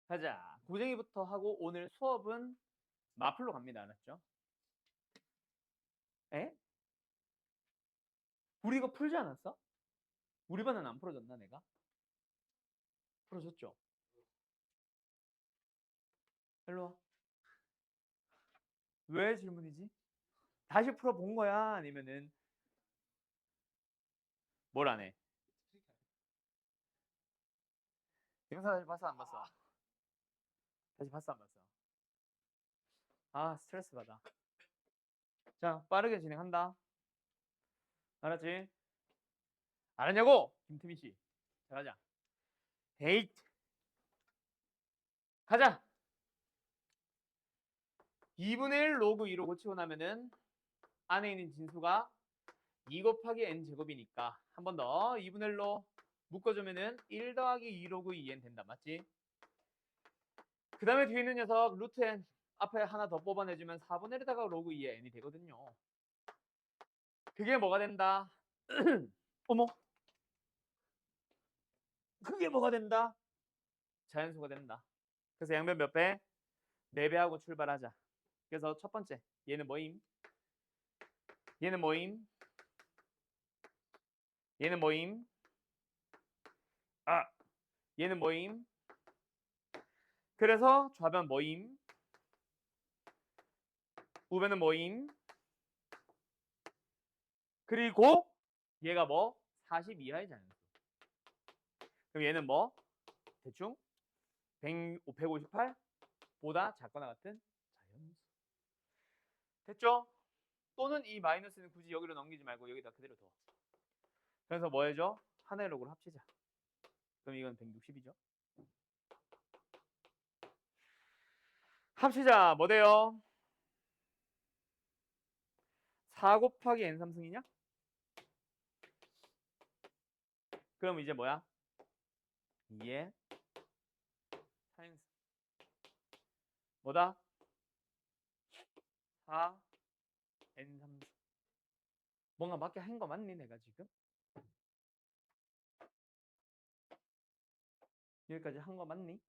가자. 고쟁이부터 하고 오늘 수업은 마플로 갑니다. 알았죠? 에? 우리 이거 풀지 않았어? 우리 반은 안 풀어졌나 내가? 풀어줬죠? 일로 와. 왜 질문이지? 다시 풀어본 거야? 아니면은 뭘 안 해? 영상 다시 봤어 안 봤어? 다시 봤어 안 봤어? 아 스트레스 받아. 자 빠르게 진행한다. 알았지? 알았냐고? 김태민 씨. 자 가자. 데이트. 가자. 2분의 1 로그 2로 고치고 나면은 안에 있는 진수가 2 곱하기 n 제곱이니까 한 번 더 2분의 1로 묶어주면은 1 더하기 2 로그 2n 된다. 맞지? 그 다음에 뒤에 있는 녀석 루트 n 앞에 하나 더 뽑아내주면 4분의 1에다가 로그 2의 n이 되거든요. 그게 뭐가 된다? 어머 그게 뭐가 된다? 자연수가 된다. 그래서 양변 몇 배? 4배하고 출발하자. 그래서 첫 번째 얘는 뭐임? 얘는 뭐임? 얘는 뭐임? 아 얘는 뭐임? 그래서 좌변 뭐임? 우변은 뭐임? 그리고 얘가 뭐? 40 이하의 자연수. 그럼 얘는 뭐? 대충 158보다 작거나 같은 자연수. 됐죠? 또는 이 마이너스는 굳이 여기로 넘기지 말고 여기다 그대로 둬. 그래서 뭐 해줘? 하나의 로그를 합치자. 그럼 이건 160이죠. 합치자. 뭐 돼요? 4 곱하기 n 3승이냐? 그럼 이제 뭐야? 2의 4n승. 뭐다? 4 n 3승. 뭔가 맞게 한 거 맞니 내가 지금? 여기까지 한 거 맞니?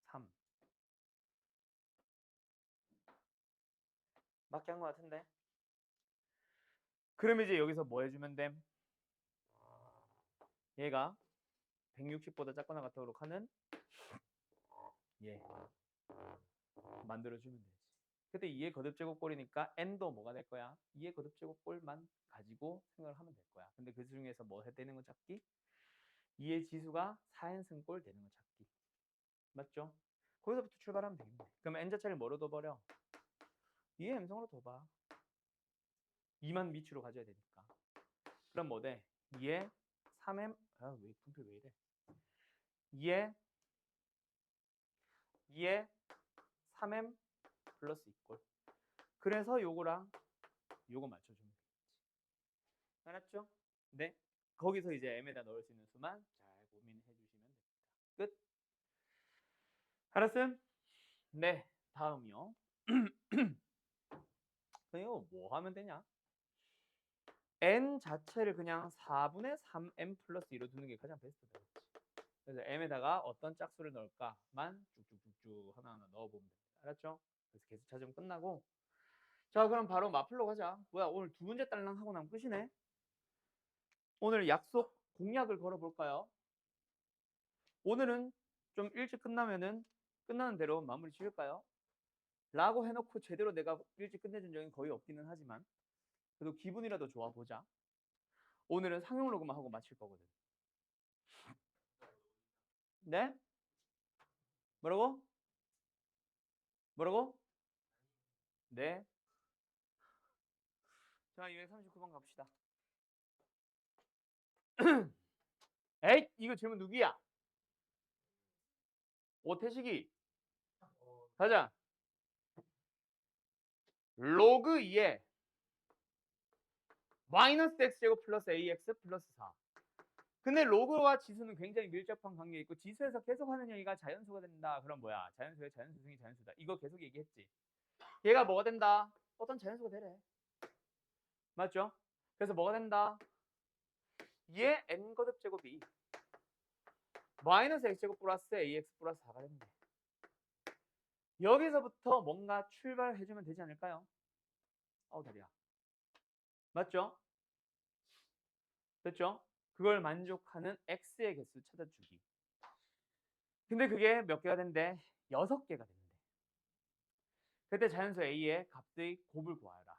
3 맞게 한 거 같은데? 그럼 이제 여기서 뭐 해주면 됨? 얘가 160보다 작거나 같도록 하는 얘 만들어주면 되지. 그때 2의 거듭제곱꼴이니까 n도 뭐가 될 거야? 2의 거듭제곱꼴만 가지고 생각을 하면 될 거야. 근데 그 중에서 뭐 되는 거 찾기? 2의 지수가 4n승꼴 되는 거 찾기. 맞죠? 거기서부터 출발하면 되겠네. 그럼 n 자체를 뭐로 둬버려? 2의 m승으로 둬봐. 2만 미추로 가져야 되니까. 그럼 뭐 돼? 2의 3m 왜 분표 왜 이래? 2의 3m 플러스 이꼴. 그래서 요거랑 요거 맞춰주면 되겠지. 알았죠? 네. 거기서 이제 m에다 넣을 수 있는 수만 잘 고민해 주시면 됩니다. 끝. 알았음? 네. 다음이요. 이거 뭐 하면 되냐? n 자체를 그냥 4분의 3m 플러스 2로 두는 게 가장 베스트다. 그래서 m에다가 어떤 짝수를 넣을까만 쭉쭉쭉쭉 하나하나 넣어보면 됩니다. 알았죠? 그래서 계속 찾으면 끝나고. 자 그럼 바로 마플로 가자. 뭐야 오늘 두 문제 딸랑 하고 나면 끝이네. 오늘 약속 공약을 걸어볼까요? 오늘은 좀 일찍 끝나면은 끝나는 대로 마무리 지을까요? 라고 해놓고 제대로 내가 일찍 끝내준 적은 거의 없기는 하지만 그래도 기분이라도 좋아 보자. 오늘은 상용 로그만 하고 마칠 거거든. 네? 뭐라고? 뭐라고? 네. 자 239번 갑시다. 에이, 이거 질문 누구야? 오태식이. 가자. 로그 2에 마이너스 x제곱 플러스 ax 플러스 4. 근데 로그와 지수는 굉장히 밀접한 관계에 있고 지수에서 계속하는 얘기가 자연수가 된다. 그럼 뭐야? 자연수의 자연수승이 자연수다. 이거 계속 얘기했지. 얘가 뭐가 된다? 어떤 자연수가 되래. 맞죠? 그래서 뭐가 된다? 얘 n거듭 제곱이 마이너스 x제곱 플러스 ax 플러스 4가 된대. 여기서부터 뭔가 출발해주면 되지 않을까요? 다리야. 맞죠? 됐죠? 그걸 만족하는 x의 개수 찾아주기. 근데 그게 몇 개가 된대? 6개가 된대. 그때 자연수 a의 값의 곱을 구하라.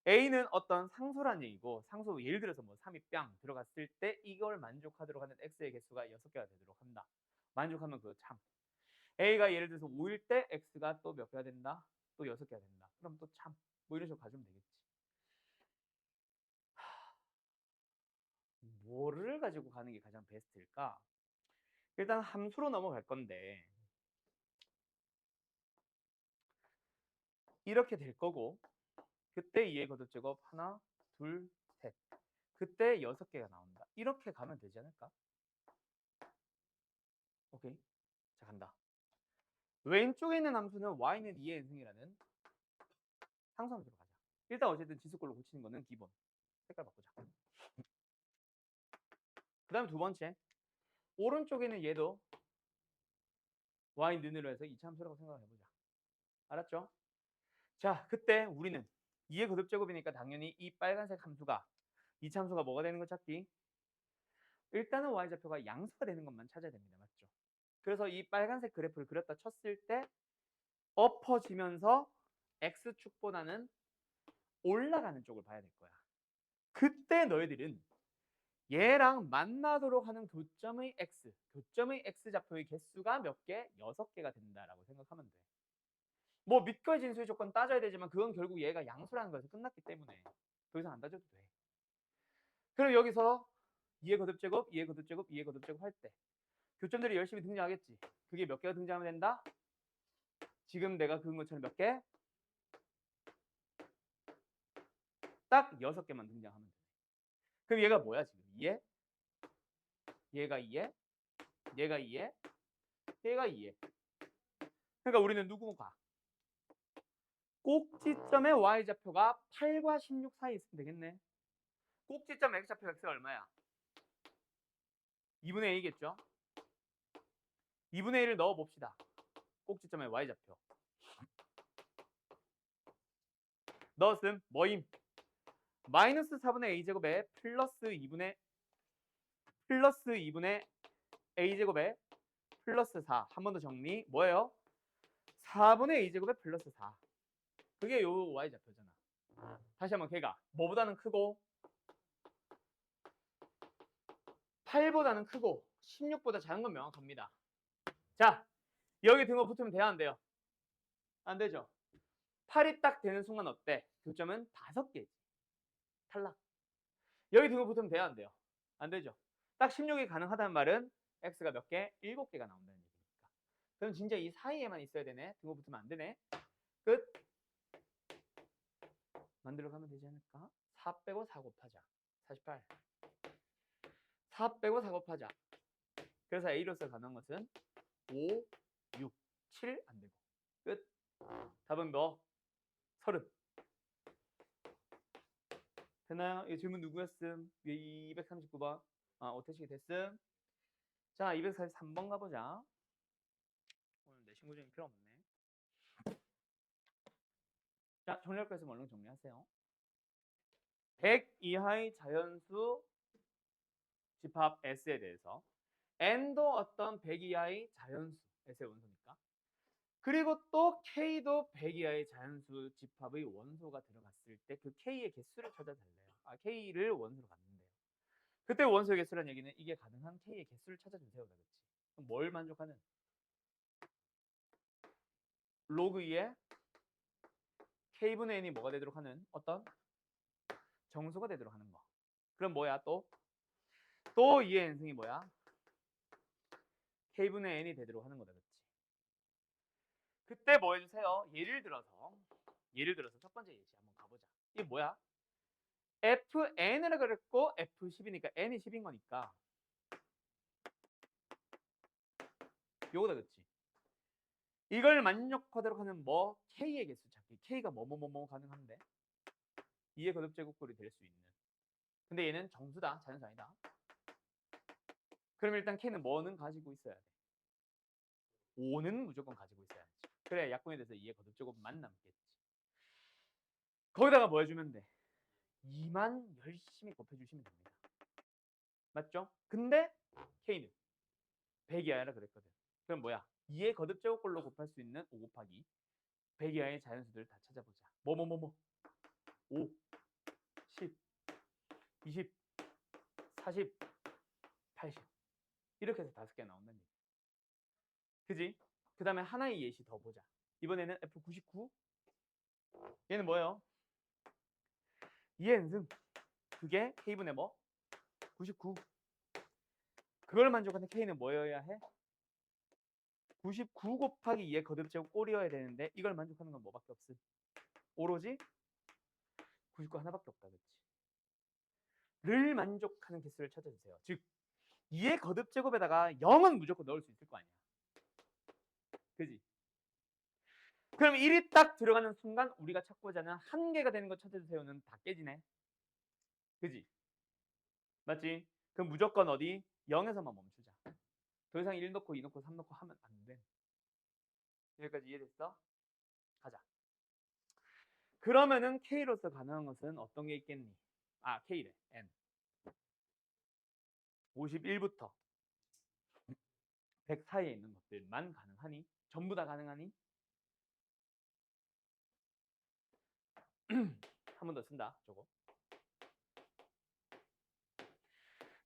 a는 어떤 상수란 얘기고 상수 예를 들어서 뭐 3이 뺨 들어갔을 때 이걸 만족하도록 하는 x의 개수가 6개가 되도록 한다. 만족하면 그거 참. a가 예를 들어서 5일 때 x가 또 몇 개가 된다? 또 6개가 된다. 그럼 또 참. 뭐 이런 식으로 가주면 되겠지. 뭐를 가지고 가는 게 가장 베스트일까? 일단 함수로 넘어갈 건데 이렇게 될 거고 그때 2의 거듭제곱 하나, 둘, 셋. 그때 6개가 나온다. 이렇게 가면 되지 않을까? 오케이. 자, 간다. 왼쪽에 있는 함수는 y는 2의 n승이라는 상수함수로 가자. 일단 어쨌든 지수꼴로 고치는 거는 기본. 색깔 바꾸자. 그 다음 두 번째. 오른쪽에는 얘도 y 는으로 해서 2차 함수라고 생각해보자. 알았죠? 자, 그때 우리는 2의 거듭제곱이니까 당연히 이 빨간색 함수가 2차 함수가 뭐가 되는 거 찾기? 일단은 y좌표가 양수가 되는 것만 찾아야 됩니다. 맞죠? 그래서 이 빨간색 그래프를 그렸다 쳤을 때 엎어지면서 x축보다는 올라가는 쪽을 봐야 될 거야. 그때 너희들은 얘랑 만나도록 하는 교점의 x좌표의 개수가 몇 개? 6개가 된다라고 생각하면 돼. 뭐 밑과 진수의 조건 따져야 되지만 그건 결국 얘가 양수라는 거에서 끝났기 때문에 더 이상 안 따져도 돼. 그럼 여기서 2의 거듭제곱, 2의 거듭제곱, 2의 거듭제곱 할 때 교점들이 열심히 등장하겠지. 그게 몇 개가 등장하면 된다? 지금 내가 그은 것처럼 몇 개? 딱 6개만 등장하면 돼. 그럼 얘가 뭐야 지금? 2에? 얘가 2에? 얘가 2에? 얘가 2에. 그러니까 우리는 누구 가? 꼭지점의 y좌표가 8과 16 사이에 있으면 되겠네. 꼭지점 x좌표 x가 얼마야? 2분의 a겠죠? 2분의 1을 넣어봅시다. 꼭지점의 y좌표. 넣었음 뭐임? 마이너스 4분의 a제곱에 플러스 2분의 a제곱에 플러스 4. 한 번 더 정리. 뭐예요? 4분의 a제곱에 플러스 4. 그게 요 y좌표잖아. 다시 한번 걔가 뭐보다는 크고 8보다는 크고 16보다 작은 건 명확합니다. 자, 여기 등호 붙으면 돼야 안 돼요? 안 되죠? 8이 딱 되는 순간 어때? 교점은 5개지. 탈락. 여기 등호 붙으면 돼야 안 돼요? 안 되죠? 딱 16이 가능하다는 말은 x가 몇 개? 7개가 나온다는 얘기니까. 그럼 진짜 이 사이에만 있어야 되네. 등호 붙으면 안 되네. 끝. 만들어 가면 되지 않을까? 4 빼고 4 곱하자. 48. 4 빼고 4 곱하자. 그래서 a로서 가능한 것은 5, 6, 7 안 되고. 끝. 답은 뭐? 30. 됐나요? 이 질문 누구였음? 239번. 오태식이 됐음. 자, 243번 가보자. 오늘 내 신고증이 필요 없네. 자, 정리할 거 있으면 얼른 정리하세요. 100 이하의 자연수 집합 S에 대해서 N도 어떤 100 이하의 자연수 S의 원소니까 그리고 또 K도 100 이하의 자연수 집합의 원소가 들어갔을 때 그 K의 개수를 찾아달래요. K를 원소로 갖는데요. 그때 원소의 개수라는 얘기는 이게 가능한 K의 개수를 찾아주세요. 그렇지. 그럼 뭘 만족하는? 로그 2에 K분의 N이 뭐가 되도록 하는 어떤 정수가 되도록 하는 거. 그럼 뭐야 또? 또 2의 n승이 뭐야? k분의 n이 되도록 하는 거다. 그치? 그때 뭐 해주세요? 예를 들어서 첫 번째 예시 한번 가보자. 이게 뭐야? fn이라 그랬고 f10이니까 n이 10인 거니까 요거다. 그치? 이걸 만족하도록 하는 뭐 k의 개수 찾기. k가 뭐뭐뭐뭐 가능한데 2의 거듭제곱꼴이 될 수 있는. 근데 얘는 정수다. 자연수 아니다. 그럼 일단 k는 뭐는 가지고 있어야 돼? 5는 무조건 가지고 있어야지. 그래 약분이 돼서 2의 거듭제곱만 남겠지. 거기다가 뭐 해주면 돼? 2만 열심히 곱해주시면 됩니다. 맞죠? 근데 k는 100 이하라 그랬거든. 그럼 뭐야? 2의 거듭제곱꼴로 곱할 수 있는 5 곱하기 100 이하의 자연수들 다 찾아보자. 뭐뭐뭐뭐 5, 10, 20, 40, 80 이렇게 해서 5개 나온다는 얘기. 그지? 그 다음에 하나의 예시 더 보자. 이번에는 F99 얘는 뭐예요? 2의 n승 그게 K분의 뭐? 99 그걸 만족하는 K는 뭐여야 해? 99 곱하기 2의 거듭제곱 꼴이어야 되는데 이걸 만족하는 건 뭐밖에 없음? 오로지 99 하나밖에 없다. 그치? 를 만족하는 개수를 찾아주세요. 즉 2의 거듭제곱에다가 0은 무조건 넣을 수 있을 거 아니야. 그지? 그럼 1이 딱 들어가는 순간 우리가 찾고자 하는 한 개가 되는 거 찾아주세요는 다 깨지네. 그지? 맞지? 그럼 무조건 어디? 0에서만 멈추자. 더 이상 1 넣고 2 넣고 3 넣고 하면 안 돼. 여기까지 이해됐어? 가자. 그러면은 K로서 가능한 것은 어떤 게 있겠니? 아, K래. N. 51부터 100 사이에 있는 것들만 가능하니? 전부 다 가능하니? 한 번 더 쓴다. 저거.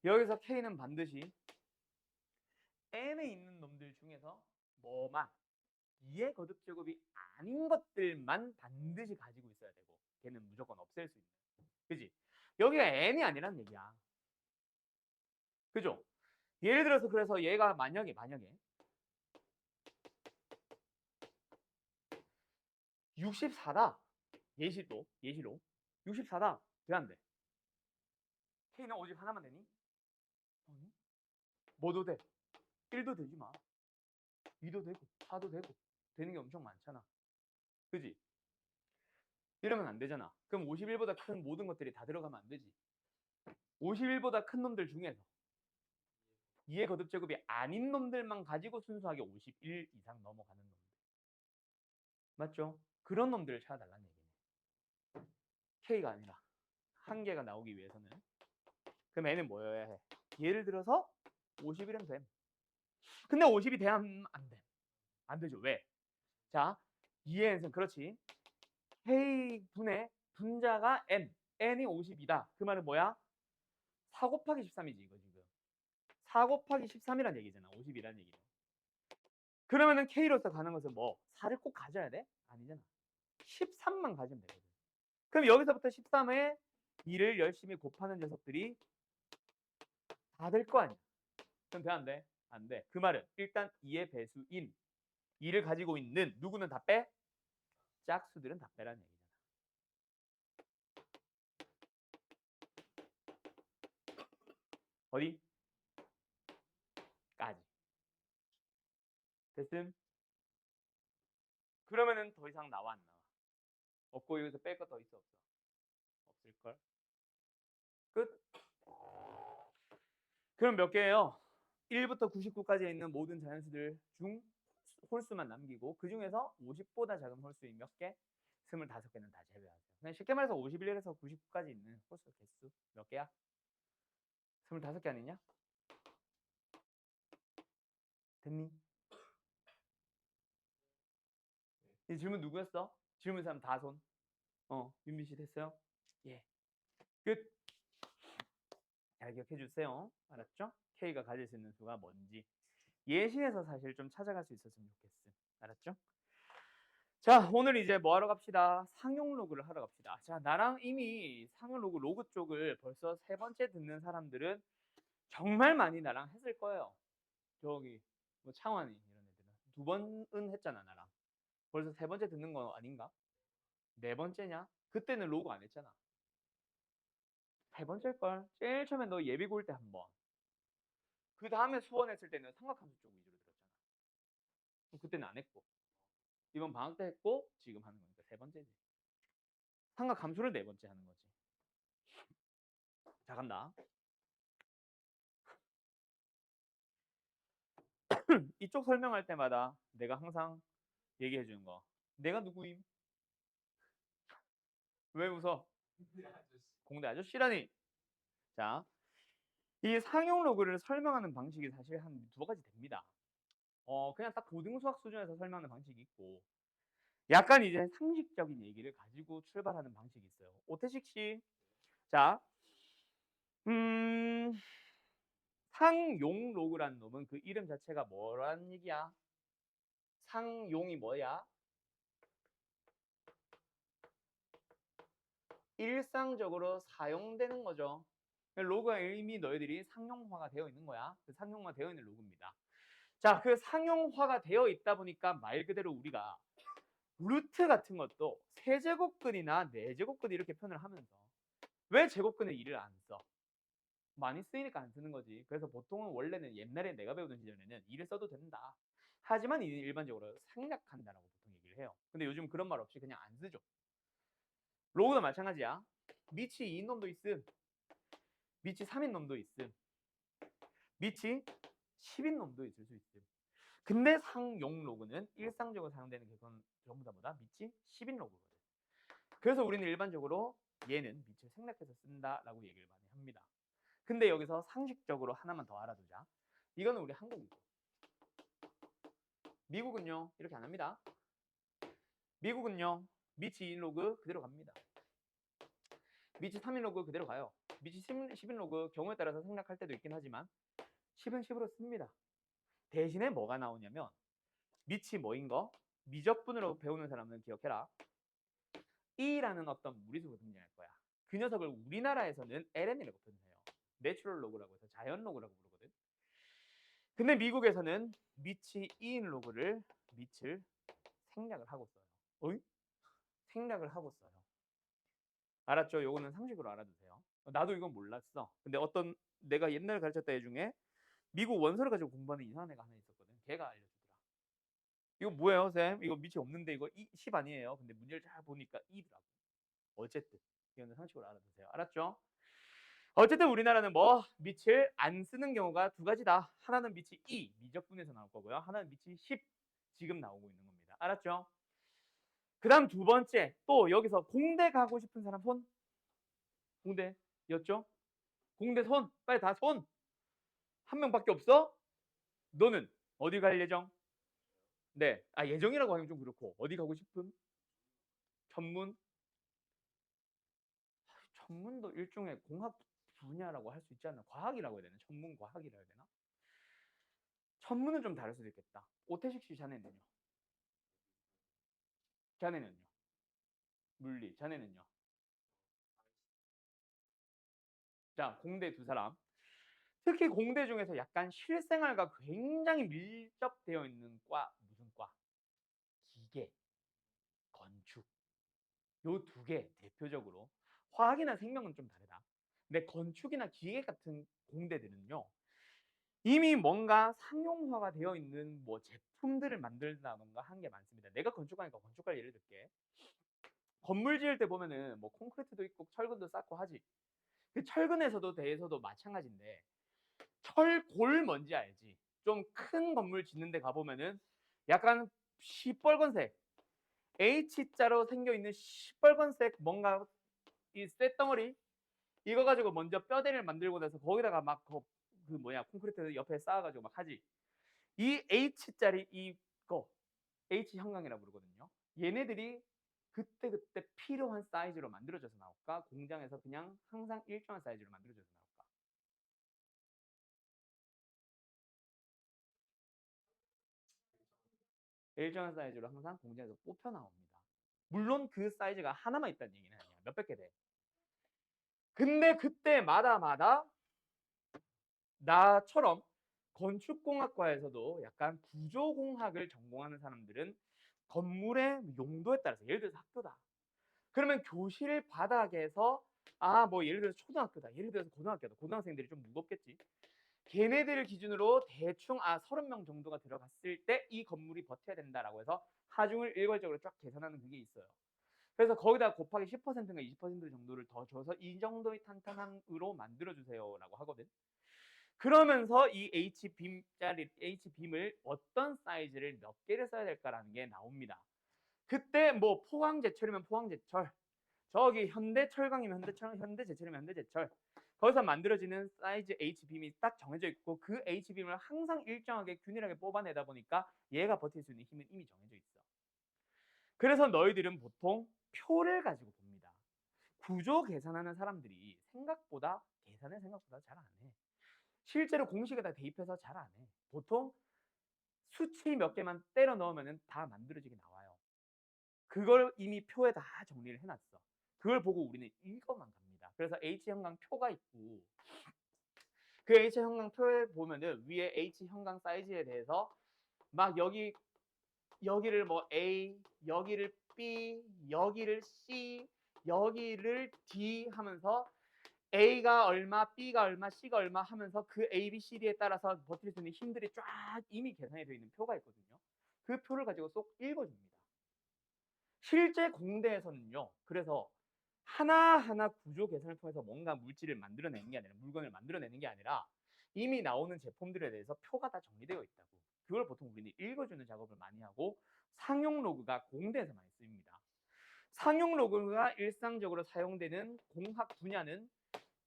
여기서 K는 반드시 N에 있는 놈들 중에서 뭐만 2의 거듭제곱이 아닌 것들만 반드시 가지고 있어야 되고 걔는 무조건 없앨 수 있는. 그지? 여기가 n이 아니란 얘기야. 그죠? 예를 들어서 그래서 얘가 만약에 (64다) 예시로 64다 돼 안 돼? k는 오직 하나만 되니? 아니? 뭐도 돼? 1도 되지 마. 2도 되고 4도 되고 되는 게 엄청 많잖아. 그지? 이러면 안 되잖아. 그럼 51보다 큰 모든 것들이 다 들어가면 안 되지. 51보다 큰 놈들 중에서 2의 거듭제곱이 아닌 놈들만 가지고 순수하게 51 이상 넘어가는 놈들. 맞죠? 그런 놈들을 찾아달라는 얘기네. K가 아니라 한 개가 나오기 위해서는. 그럼 N은 뭐여야 해? 예를 들어서 50이면 됨. 근데 50이 되면 안 돼. 안 되죠. 왜? 자, 2의 N승 그렇지. K분의 분자가 N. N이 50이다. 그 말은 뭐야? 4 곱하기 13이지 이거 지금. 4 곱하기 13이란 얘기잖아. 50이란 얘기죠. 그러면은 K로서 가는 것은 뭐? 4를 꼭 가져야 돼? 아니잖아. 13만 가지면 되거든. 그럼 여기서부터 13에 2를 열심히 곱하는 녀석들이 다 될 거 아니야. 그럼 돼 안 돼? 안 돼. 그 말은 일단 2의 배수인 2를 가지고 있는 누구는 다 빼? 짝수들은 다 빼라는 얘기잖아. 어디? 까지. 됐음? 그러면은 더 이상 나와 안 나와? 없고 여기서 뺄 거 더 있어 없어? 없을걸? 끝? 그럼 몇 개예요? 1부터 99까지 있는 모든 자연수들 중 홀수만 남기고 그 중에서 50보다 작은 홀수인 몇 개? 25개는 다 제외하세요. 그냥 쉽게 말해서 51에서 99까지 있는 홀수 개수 몇 개야? 25개 아니냐? 됐니? 이 질문 누구였어? 질문 사람 다 손. 윤비 씨 됐어요? 예. 끝. 잘 기억해 주세요. 알았죠? K가 가질 수 있는 수가 뭔지. 예시에서 사실 좀 찾아갈 수 있었으면 좋겠음. 알았죠? 자, 오늘 이제 뭐 하러 갑시다? 상용 로그를 하러 갑시다. 자, 나랑 이미 상용 로그 쪽을 벌써 3번째 듣는 사람들은 정말 많이 나랑 했을 거예요. 저기 뭐 창환이 이런 애들은 두 번은 했잖아 나랑. 벌써 세 번째 듣는 거 아닌가? 네 번째냐? 그때는 로그 안 했잖아. 세 번째일걸? 제일 처음에 너 예비고 올 때 한 번. 그 다음에 수원했을 때는 삼각함수 쪽 위주로 들었잖아. 그때는 안 했고. 이번 방학 때 했고 지금 하는 거니까 세 번째지. 삼각함수를 네 번째 하는 거지. 자 간다. 이쪽 설명할 때마다 내가 항상 얘기해 주는 거. 내가 누구임? 왜 웃어? 공대 아저씨라니. 자, 이 상용 로그를 설명하는 방식이 사실 한 두 가지 됩니다. 그냥 딱 고등 수학 수준에서 설명하는 방식이 있고, 약간 이제 상식적인 얘기를 가지고 출발하는 방식이 있어요. 오태식 씨, 자, 음, 상용 로그라는 놈은 그 이름 자체가 뭐란 얘기야? 상용이 뭐야? 일상적으로 사용되는 거죠. 로그가 이미 너희들이 상용화가 되어 있는 거야. 그 상용화 되어 있는 로그입니다. 자, 그 상용화가 되어 있다 보니까 말 그대로 우리가 루트 같은 것도 세제곱근이나 네제곱근 이렇게 표현을 하면서 왜 제곱근에 2를 안 써? 많이 쓰이니까 안 쓰는 거지. 그래서 보통은 원래는 옛날에 내가 배우던 시절에는 2를 써도 된다. 하지만 이는 일반적으로 생략한다라고 보통 얘기를 해요. 근데 요즘 그런 말 없이 그냥 안 쓰죠. 로그도 마찬가지야. 밑이 2인 놈도 있음. 밑이 3인 놈도 있음. 밑이 10인 놈도 있을 수 있음. 근데 상용 로그는 일상적으로 사용되는 게 그건 전부 다 뭐다? 밑이 10인 로그거든. 그래서 우리는 일반적으로 얘는 밑을 생략해서 쓴다라고 얘기를 많이 합니다. 근데 여기서 상식적으로 하나만 더 알아두자. 이거는 우리 한국이고. 미국은요, 이렇게 안 합니다. 미국은요, 밑이 2인 로그 그대로 갑니다. 밑이 3인 로그 그대로 가요. 밑이 10인 로그 경우에 따라서 생략할 때도 있긴 하지만 10은 10으로 씁니다. 대신에 뭐가 나오냐면 밑이 뭐인 거? 미적분으로 배우는 사람은 기억해라. E라는 어떤 무리수가 등장할 거야. 그 녀석을 우리나라에서는 LN이라고 표현해요. 내추럴 로그라고 해서 자연 로그라고 부르거든. 근데 미국에서는 밑이 2인 로그를 밑을 생략을 하고 써요. 어이? 생략을 하고 써요. 알았죠? 요거는 상식으로 알아두세요. 나도 이건 몰랐어. 근데 어떤 내가 옛날에 가르쳤던 애 중에 미국 원서를 가지고 공부하는 이상한 애가 하나 있었거든. 걔가 알려주더라. 이거 뭐예요, 쌤? 이거 밑이 없는데 이거 10 아니에요. 근데 문제를 잘 보니까 2더라고. 어쨌든 이거는 상식으로 알아두세요. 알았죠? 어쨌든 우리나라는 뭐 밑을 안 쓰는 경우가 두 가지다. 하나는 밑이 2, 미적분에서 나올 거고요. 하나는 밑이 10, 지금 나오고 있는 겁니다. 알았죠? 그 다음 두 번째, 또 여기서 공대 가고 싶은 사람 손? 공대였죠? 공대 손! 빨리 다 손! 한 명밖에 없어? 너는 어디 갈 예정? 네. 아, 예정이라고 하면 좀 그렇고. 어디 가고 싶음? 전문? 전문도 일종의 공학 분야라고 할 수 있지 않나? 과학이라고 해야 되나? 전문 과학이라고 해야 되나? 전문은 좀 다를 수도 있겠다. 오태식 씨 자네는요? 자네는요? 물리. 자네는요? 자, 공대 두 사람. 특히 공대 중에서 약간 실생활과 굉장히 밀접되어 있는 과, 무슨 과? 기계, 건축. 요 두 개 대표적으로. 화학이나 생명은 좀 다르다. 근데 건축이나 기계 같은 공대들은요. 이미 뭔가 상용화가 되어 있는 뭐 제품들을 만들다던가 한 게 많습니다. 내가 건축가니까 건축가 예를 들게. 건물 지을 때 보면은 뭐 콘크리트도 있고 철근도 쌓고 하지. 그 철근에서도 대해서도 마찬가지인데 철골 뭔지 알지? 좀 큰 건물 짓는 데 가보면은 약간 시뻘건색 H자로 생겨있는 시뻘건색 뭔가 이 쇳덩어리 이거 가지고 먼저 뼈대를 만들고 나서 거기다가 막 그 뭐냐 콘크리트 옆에 쌓아가지고 막 하지. 이 H자리 이거 H 형광이라고 부르거든요. 얘네들이 그때그때 필요한 사이즈로 만들어져서 나올까? 공장에서 그냥 항상 일정한 사이즈로 만들어져서 나올까? 일정한 사이즈로 항상 공장에서 뽑혀 나옵니다. 물론 그 사이즈가 하나만 있다는 얘기는 아니야. 몇백 개 돼. 근데 그때마다 나처럼 건축공학과에서도 약간 구조공학을 전공하는 사람들은 건물의 용도에 따라서, 예를 들어서 학교다. 그러면 교실 바닥에서 뭐 예를 들어서 초등학교다. 예를 들어서 고등학교다. 고등학생들이 좀 무겁겠지. 걔네들을 기준으로 대충 30명 정도가 들어갔을 때 이 건물이 버텨야 된다라고 해서 하중을 일괄적으로 쫙 계산하는 그게 있어요. 그래서 거기다 곱하기 10%인가 20% 정도를 더 줘서 이 정도의 탄탄함으로 만들어주세요라고 하거든. 그러면서 이 H빔을 어떤 사이즈를 몇 개를 써야 될까라는 게 나옵니다. 그때 뭐 포항제철이면 포항제철, 저기 현대철강이면 현대제철이면 현대제철, 거기서 만들어지는 사이즈 H빔이 딱 정해져 있고 그 H빔을 항상 일정하게 균일하게 뽑아내다 보니까 얘가 버틸 수 있는 힘은 이미 정해져 있어. 그래서 너희들은 보통 표를 가지고 봅니다. 구조 계산하는 사람들이 계산을 생각보다 잘 안 해. 실제로 공식에다 대입해서 잘 안 해. 보통 수치 몇 개만 때려 넣으면 다 만들어지게 나와요. 그걸 이미 표에 다 정리를 해놨어. 그걸 보고 우리는 이것만 갑니다. 그래서 H형광 표가 있고, 그 H형광 표에 보면은 위에 H형광 사이즈에 대해서 막 여기를 뭐 A, 여기를 B, 여기를 C, 여기를 D 하면서 A가 얼마, B가 얼마, C가 얼마 하면서 그 A, B, C, D에 따라서 버틸 수 있는 힘들이 쫙 이미 계산이 되어 있는 표가 있거든요. 그 표를 가지고 쏙 읽어줍니다. 실제 공대에서는요. 그래서 하나하나 구조 계산을 통해서 뭔가 물질을 만들어내는 게 아니라, 물건을 만들어내는 게 아니라 이미 나오는 제품들에 대해서 표가 다 정리되어 있다고. 그걸 보통 우리는 읽어주는 작업을 많이 하고, 상용 로그가 공대에서 많이 쓰입니다. 상용 로그가 일상적으로 사용되는 공학 분야는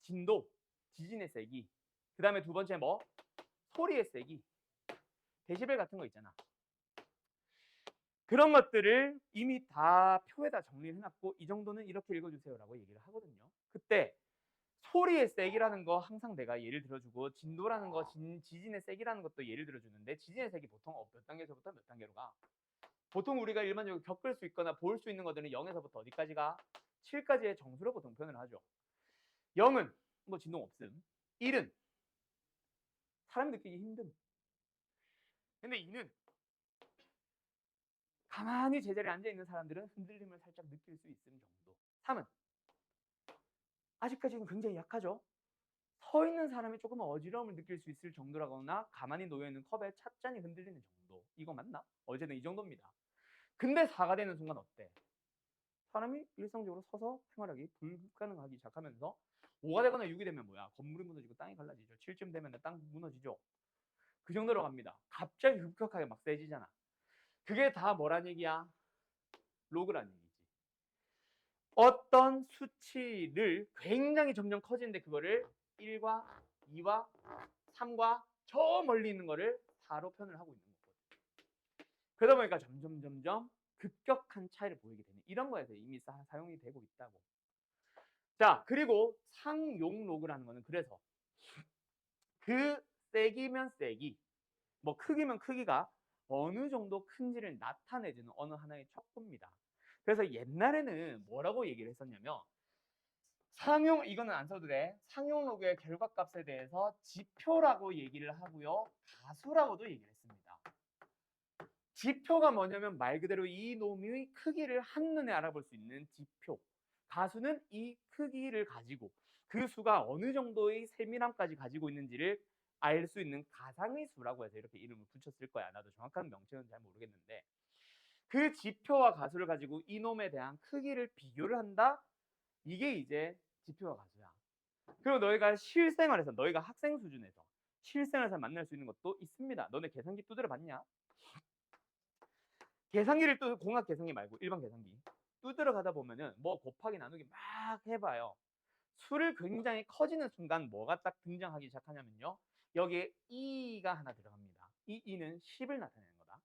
진도, 지진의 세기, 그 다음에 두 번째 뭐 소리의 세기, 데시벨 같은 거 있잖아. 그런 것들을 이미 다 표에다 정리를 해놨고 이 정도는 이렇게 읽어주세요라고 얘기를 하거든요. 그때 소리의 세기라는 거 항상 내가 예를 들어주고, 진도라는 거, 지진의 세기라는 것도 예를 들어주는데, 지진의 세기 보통 몇 단계에서부터 몇 단계로 가? 보통 우리가 일반적으로 겪을 수 있거나 볼 수 있는 것들은 0에서부터 어디까지 가? 7까지의 정수로 보통 표현을 하죠. 0은 뭐 진동 없음, 1은 사람 느끼기 힘듦, 근데 2는 가만히 제자리에 앉아있는 사람들은 흔들림을 살짝 느낄 수 있음 정도. 3은 아직까지는 굉장히 약하죠. 서 있는 사람이 조금 어지러움을 느낄 수 있을 정도라거나 가만히 놓여있는 컵에 찻잔이 흔들리는 정도. 이거 맞나? 어제는 이 정도입니다. 근데 4가 되는 순간 어때? 사람이 일상적으로 서서 생활하기 불가능하기 시작하면서 5가 되거나 6이 되면 뭐야? 건물이 무너지고 땅이 갈라지죠. 7쯤 되면 땅 무너지죠. 그 정도로 갑니다. 갑자기 급격하게 막 세지잖아. 그게 다 뭐란 얘기야? 로그란 얘기지. 어떤 수치를 굉장히 점점 커지는데 그거를 1과 2와 3과 저 멀리 있는 거를 4로 표현을 하고 있는 거거든요. 그러다 보니까 점점 급격한 차이를 보이게 되는 이런 거에서 이미 사용이 되고 있다고. 자, 그리고 상용 로그라는 거는 그래서 그 세기면 세기, 뭐 크기면 크기가 어느 정도 큰지를 나타내주는 어느 하나의 척도입니다. 그래서 옛날에는 뭐라고 얘기를 했었냐면, 이거는 안 써도 돼. 상용 로그의 결과값에 대해서 지표라고 얘기를 하고요. 가수라고도 얘기를 했습니다. 지표가 뭐냐면 말 그대로 이 놈의 크기를 한눈에 알아볼 수 있는 지표. 가수는 이 크기를 가지고 그 수가 어느 정도의 세밀함까지 가지고 있는지를 알 수 있는 가상의 수라고 해서 이렇게 이름을 붙였을 거야. 나도 정확한 명칭은 잘 모르겠는데, 그 지표와 가수를 가지고 이놈에 대한 크기를 비교를 한다? 이게 이제 지표와 가수야. 그리고 너희가 실생활에서, 너희가 학생 수준에서 실생활에서 만날 수 있는 것도 있습니다. 너네 계산기 두드려 봤냐? 계산기를 또 공학 계산기 말고 일반 계산기 두드려 가다 보면은 뭐 곱하기 나누기 막 해봐요. 수를 굉장히 커지는 순간 뭐가 딱 등장하기 시작하냐면요. 여기에 2가 하나 들어갑니다. 이 2는 10을 나타내는 거다.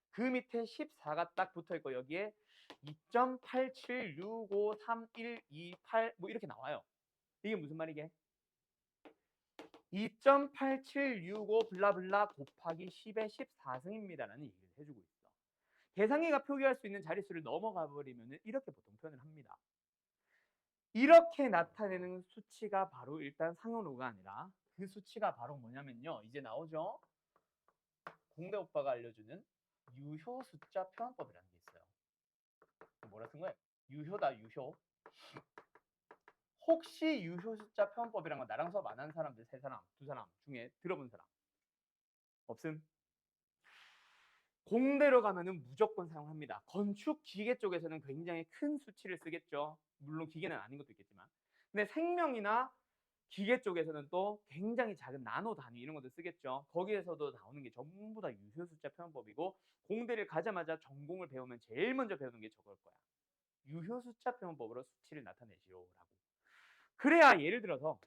그 밑에 14가 딱 붙어있고 여기에 2.87653128 뭐 이렇게 나와요. 이게 무슨 말이게? 2.8765 블라블라 곱하기 10의 14승입니다라는 얘기를 해주고 있어. 계산기가 표기할 수 있는 자릿수를 넘어가 버리면 이렇게 보통 표현을 합니다. 이렇게 나타내는 수치가 바로 일단 상용 로그가 아니라 그 수치가 바로 뭐냐면요. 이제 나오죠. 공대 오빠가 알려주는 유효 숫자 표현법이라는 게 있어요. 뭐라 쓴 거예요? 유효다, 유효. 혹시 유효 숫자 표현법이란 거 나랑 수업 안 한 사람들 세 사람, 두 사람 중에 들어본 사람 없음? 공대로 가면은 무조건 사용합니다. 건축 기계 쪽에서는 굉장히 큰 수치를 쓰겠죠. 물론 기계는 아닌 것도 있겠지만. 근데 생명이나 기계 쪽에서는 또 굉장히 작은 나노 단위 이런 것도 쓰겠죠. 거기에서도 나오는 게 전부 다 유효 숫자 표현법이고 공대를 가자마자 전공을 배우면 제일 먼저 배우는 게 저걸 거야. 유효 숫자 표현법으로 수치를 나타내시오라고. 그래야 예를 들어서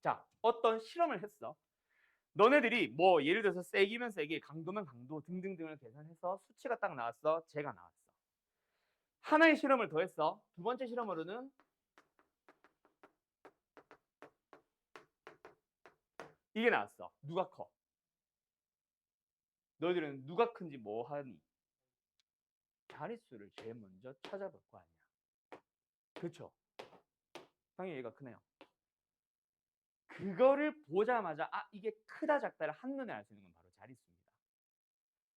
자, 어떤 실험을 했어. 너네들이 뭐 예를 들어서 세기면 세기, 강도면 강도 등등등을 계산해서 수치가 딱 나왔어. 제가 나왔어. 하나의 실험을 더 했어. 두 번째 실험으로는 이게 나왔어. 누가 커? 너희들은 누가 큰지 뭐 하니? 자릿수를 제일 먼저 찾아볼 거 아니야. 그렇죠? 당연히 얘가 크네요. 그거를 보자마자 아 이게 크다 작다를 한눈에 알 수 있는 건 바로 자릿수입니다.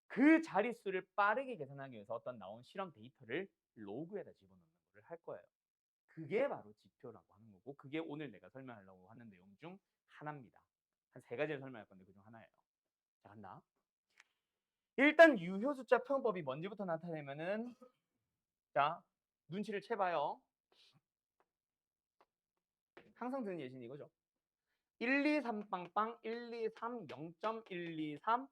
그 자릿수를 빠르게 계산하기 위해서 어떤 나온 실험 데이터를 로그에다 집어넣는 걸 할 거예요. 그게 바로 지표라고 하는 거고 그게 오늘 내가 설명하려고 하는 내용 중 하나입니다. 한 세 가지를 설명할 건데 그중 하나예요. 자, 간다. 일단 유효 숫자 표현법이 뭔지부터 나타내면은 자, 눈치를 채봐요. 항상 드는 예시는 이거죠. 1, 2, 3 빵빵 1, 2, 3 0.123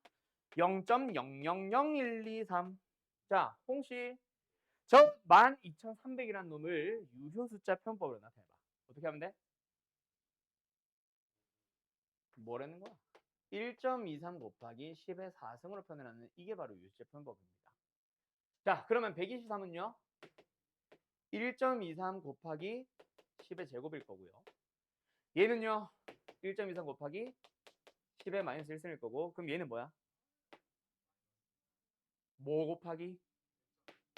0.000123 자, 홍씨 저 12,300이라는 놈을 유효 숫자 표현법으로 나타내봐. 어떻게 하면 돼? 뭐라는 거야? 1.23 곱하기 10의 4승으로 표현하는 이게 바로 유효 숫자 표현법입니다. 자, 그러면 123은요? 1.23 곱하기 10의 제곱일 거고요. 얘는요? 1.23 곱하기 10의 마이너스 1승일 거고 그럼 얘는 뭐야? 뭐 곱하기?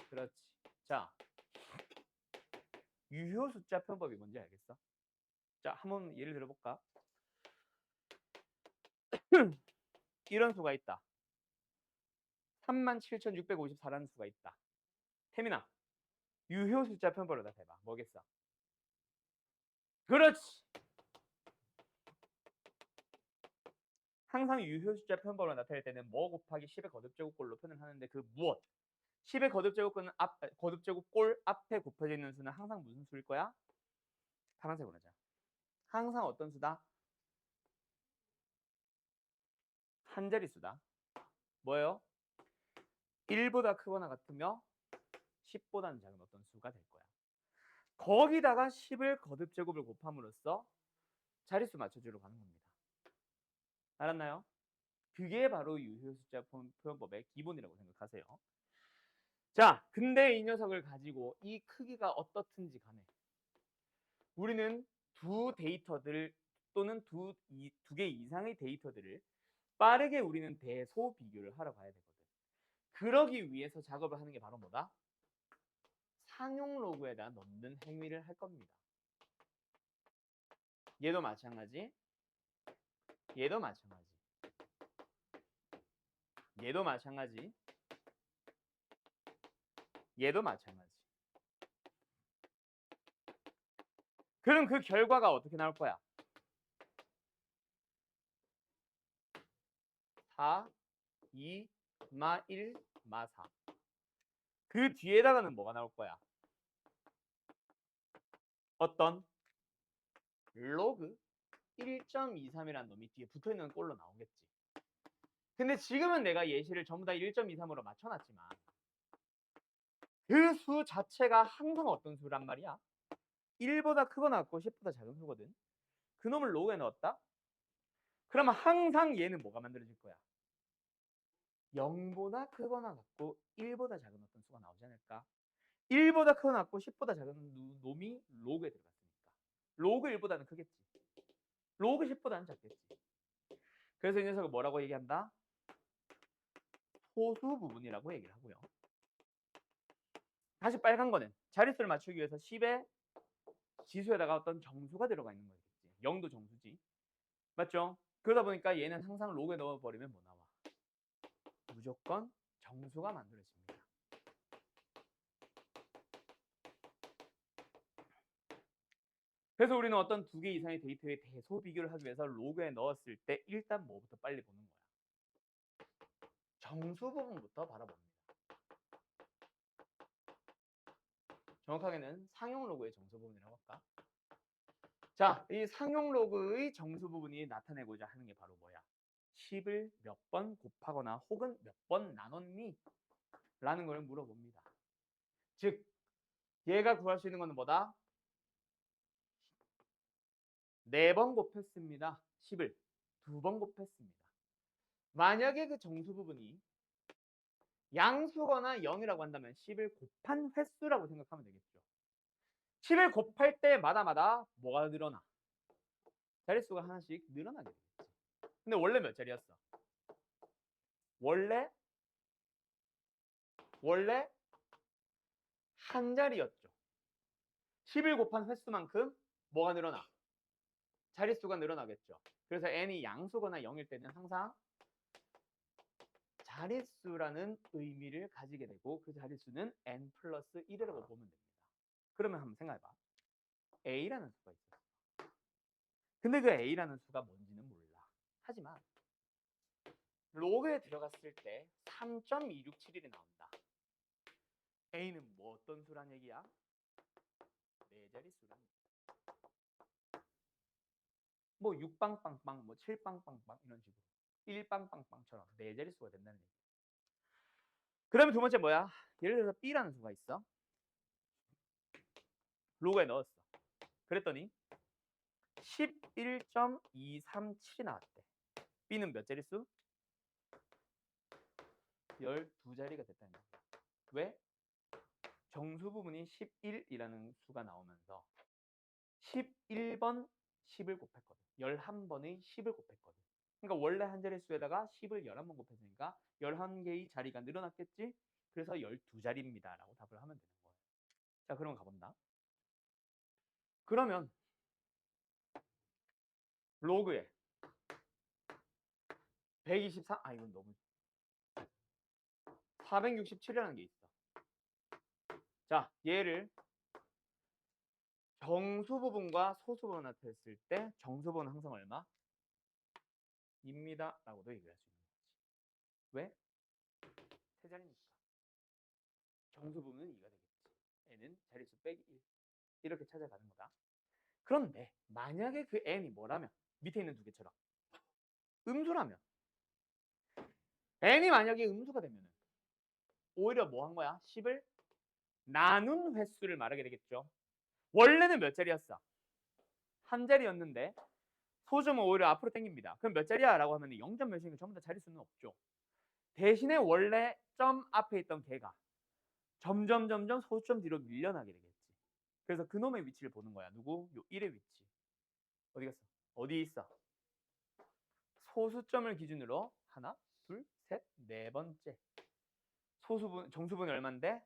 그렇지. 자, 유효 숫자 표현법이 뭔지 알겠어? 자, 한번 예를 들어볼까? 이런 수가 있다. 37,654라는 수가 있다. 태민아, 유효 숫자 표현법으로 나타내봐. 뭐겠어? 그렇지. 항상 유효 숫자 표현법으로 나타낼 때는 뭐 곱하기 10의 거듭제곱꼴로 표현을 하는데 그 무엇? 10의 거듭제곱꼴 앞에 곱해져 있는 수는 항상 무슨 수일 거야? 파란색으로 하자. 항상 어떤 수다? 한 자릿수다. 뭐예요? 1보다 크거나 같으며 10보다는 작은 어떤 수가 될 거야. 거기다가 10을 거듭제곱을 곱함으로써 자릿수 맞춰주려고 하는 겁니다. 알았나요? 그게 바로 유효 숫자 표현법의 기본이라고 생각하세요. 자, 근데 이 녀석을 가지고 이 크기가 어떻든지 간에 우리는 두 데이터들 또는 두 개 이상의 데이터들을 빠르게 우리는 대소 비교를 하러 가야 되거든. 그러기 위해서 작업을 하는 게 바로 뭐다? 상용 로그에다 넣는 행위를 할 겁니다. 얘도 마찬가지. 얘도 마찬가지. 얘도 마찬가지. 얘도 마찬가지. 그럼 그 결과가 어떻게 나올 거야? 4, 2, 마 1, 마 4. 그 뒤에다가는 뭐가 나올 거야? 어떤? 로그 1.23이라는 놈이 뒤에 붙어있는 꼴로 나오겠지. 근데 지금은 내가 예시를 전부 다 1.23으로 맞춰놨지만 그 수 자체가 항상 어떤 수란 말이야? 1보다 크거나 같고 10보다 작은 수거든. 그 놈을 로그에 넣었다? 그러면 항상 얘는 뭐가 만들어질 거야? 0보다 크거나 같고 1보다 작은 어떤 수가 나오지 않을까? 1보다 크거나 같고 10보다 작은 놈이 로그에 들어갔으니까. 로그 1보다는 크겠지. 로그 10보다는 작겠지. 그래서 이 녀석을 뭐라고 얘기한다? 소수 부분이라고 얘기를 하고요. 다시 빨간 거는 자릿수를 맞추기 위해서 10의 지수에다가 어떤 정수가 들어가 있는 거겠지. 0도 정수지. 맞죠? 그러다 보니까 얘는 항상 로그에 넣어버리면 뭐 나와? 무조건 정수가 만들어집니다. 그래서 우리는 어떤 두 개 이상의 데이터의 대소 비교를 하기 위해서 로그에 넣었을 때 일단 뭐부터 빨리 보는 거야? 정수 부분부터 바라봅니다. 정확하게는 상용 로그의 정수 부분이라고 할까? 자, 이 상용 로그의 정수 부분이 나타내고자 하는 게 바로 뭐야? 10을 몇 번 곱하거나 혹은 몇 번 나눴니? 라는 걸 물어봅니다. 즉, 얘가 구할 수 있는 것은 뭐다? 4번 곱했습니다. 10을 2번 곱했습니다. 만약에 그 정수 부분이 양수거나 0이라고 한다면 10을 곱한 횟수라고 생각하면 되겠죠. 10을 곱할 때마다 뭐가 늘어나? 자릿수가 하나씩 늘어나게 되겠지. 근데 원래 몇 자리였어? 원래 한 자리였죠. 10을 곱한 횟수만큼 뭐가 늘어나? 자릿수가 늘어나겠죠. 그래서 n이 양수거나 0일 때는 항상 자릿수라는 의미를 가지게 되고 그 자릿수는 n 플러스 1이라고 보면 됩니다. 그러면 한번 생각해봐. a라는 수가 있어. 근데 그 a라는 수가 뭔지는 몰라. 하지만 로그에 들어갔을 때 3.267이 나온다. a는 뭐 어떤 수란 얘기야? 네 자릿수란 얘기야. 뭐 6빵빵빵, 뭐 7빵빵빵 이런 식으로 1빵빵빵처럼 네 자릿수가 된다는 얘기야. 그러면 두 번째 뭐야? 예를 들어서 b라는 수가 있어. 로그에 넣었어. 그랬더니 11.237이 나왔대. b는 몇 자릿수? 12자리가 됐다는 거야. 왜? 정수 부분이 11이라는 수가 나오면서 11번 10을 곱했거든. 11번의 10을 곱했거든. 그러니까 원래 한 자릿수에다가 10을 11번 곱했으니까 11개의 자리가 늘어났겠지? 그래서 12자리입니다. 라고 답을 하면 되는 거예요. 자, 그럼 가본다. 그러면 로그에 123, 이건 너무 467이라는 게 있어. 자, 얘를 정수 부분과 소수 부분 나타냈을 때 정수 부분은 항상 얼마? 입니다. 라고도 얘기할 수 있는 거지. 왜? 세 자리니까. 정수 부분은 2가 되겠지. n은 자릿수 빼기 1. 이렇게 찾아가는 거다. 그런데 만약에 그 n이 뭐라면 밑에 있는 두 개처럼 음수라면 n이 만약에 음수가 되면 오히려 뭐 한 거야? 10을 나눈 횟수를 말하게 되겠죠. 원래는 몇 자리였어? 한 자리였는데 소수점은 오히려 앞으로 당깁니다. 그럼 몇 자리야? 라고 하면 0점 몇이니까 전부 다 자릿수는 없죠. 대신에 원래 점 앞에 있던 개가 점점 소수점 뒤로 밀려나게 되겠지. 그래서 그놈의 위치를 보는 거야. 누구? 요 1의 위치. 어디 갔어? 어디 있어? 소수점을 기준으로 하나, 둘, 셋, 네 번째. 소수분, 정수분이 얼만데?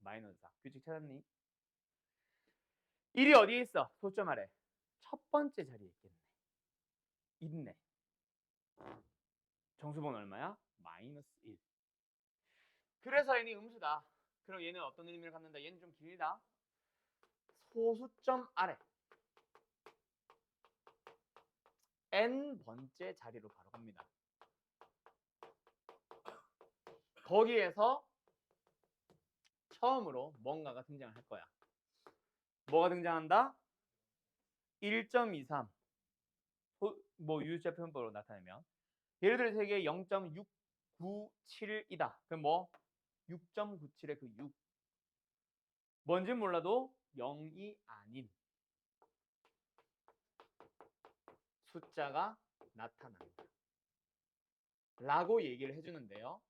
마이너스 4. 규칙 찾았니? 1이 어디에 있어? 소수점 아래. 첫 번째 자리에 있겠네. 있네. 정수분 얼마야? 마이너스 1. 그래서 n이 음수다. 그럼 얘는 어떤 의미를 갖는다? 얘는 좀 길다. 소수점 아래. n번째 자리로 바로 갑니다. 거기에서 처음으로 뭔가가 등장을 할 거야. 뭐가 등장한다? 1.23. 뭐 유주자 표현법으로 나타내면 예를 들어서 이게 0.697이다. 그럼 뭐 6.97의 그 6. 뭔진 몰라도 0이 아닌 숫자가 나타난다. 라고 얘기를 해주는데요.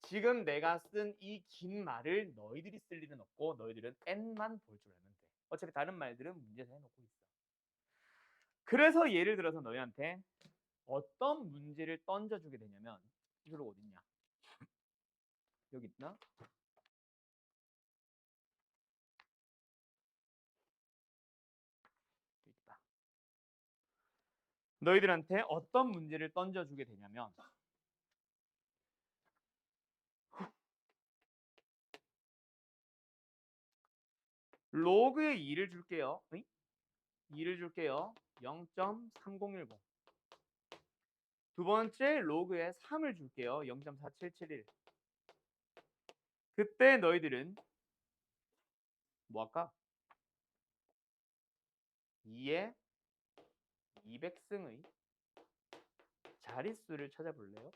지금 내가 쓴 이 긴 말을 너희들이 쓸 일은 없고 너희들은 n만 볼 줄 알면 돼. 어차피 다른 말들은 문제에서 해놓고 있어. 그래서 예를 들어서 너희한테 어떤 문제를 던져주게 되냐면 이걸 어딨냐? 여기 있나? 너희들한테 어떤 문제를 던져주게 되냐면 로그의 2를 줄게요. 2를 줄게요. 0.3010. 두 번째 로그의 3을 줄게요. 0.4771. 그때 너희들은 뭐 할까? 2의 200승의 자릿수를 찾아볼래요?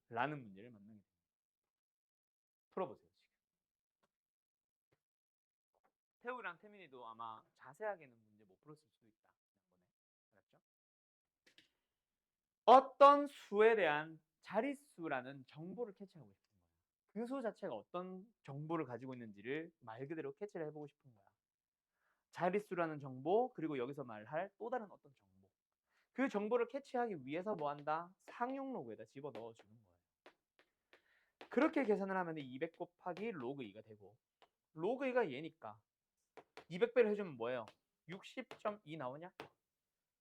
라는 문제를 만나게 됩니다. 풀어보세요. 지금. 태우랑 태민이도 아마 자세하게는 문제 못 풀었을 수도 있다. 지난번에. 알았죠? 어떤 수에 대한 자릿수라는 정보를 캐치하고 싶은 거야. 그 수 자체가 어떤 정보를 가지고 있는지를 말 그대로 캐치를 해보고 싶은 거야. 자릿수라는 정보, 그리고 여기서 말할 또 다른 어떤 정보. 그 정보를 캐치하기 위해서 뭐 한다? 상용 로그에다 집어 넣어주는 거예요. 그렇게 계산을 하면 200 곱하기 로그 2가 되고, 로그 2가 얘니까 200배를 해주면 뭐예요? 60.2 나오냐?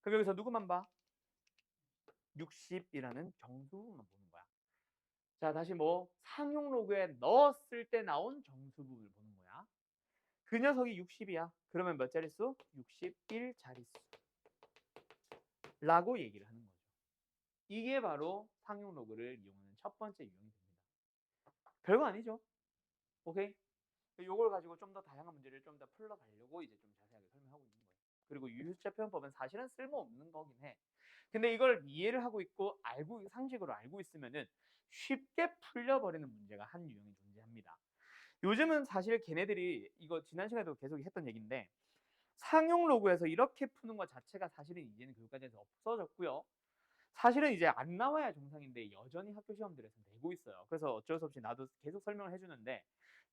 그럼 여기서 누구만 봐? 60이라는 정수부만 보는 거야. 자, 다시 뭐 상용 로그에 넣었을 때 나온 정수부를 보는 거야. 그 녀석이 60이야. 그러면 몇 자릿수? 61 자릿수. 라고 얘기를 하는 거죠. 이게 바로 상용 로그를 이용하는 첫 번째 유형이 됩니다. 별거 아니죠? 오케이? 요걸 가지고 좀 더 다양한 문제를 좀 더 풀어가려고 이제 좀 자세하게 설명하고 있는 거예요. 그리고 유효수자 표현법은 사실은 쓸모없는 거긴 해. 근데 이걸 이해를 하고 있고 상식으로 알고 있으면은 쉽게 풀려버리는 문제가 한 유형이 존재합니다. 요즘은 사실 걔네들이 이거 지난 시간에도 계속 했던 얘기인데 상용 로그에서 이렇게 푸는 것 자체가 사실은 이제는 교육과정에서 없어졌고요. 사실은 이제 안 나와야 정상인데 여전히 학교 시험들에서 내고 있어요. 그래서 어쩔 수 없이 나도 계속 설명을 해주는데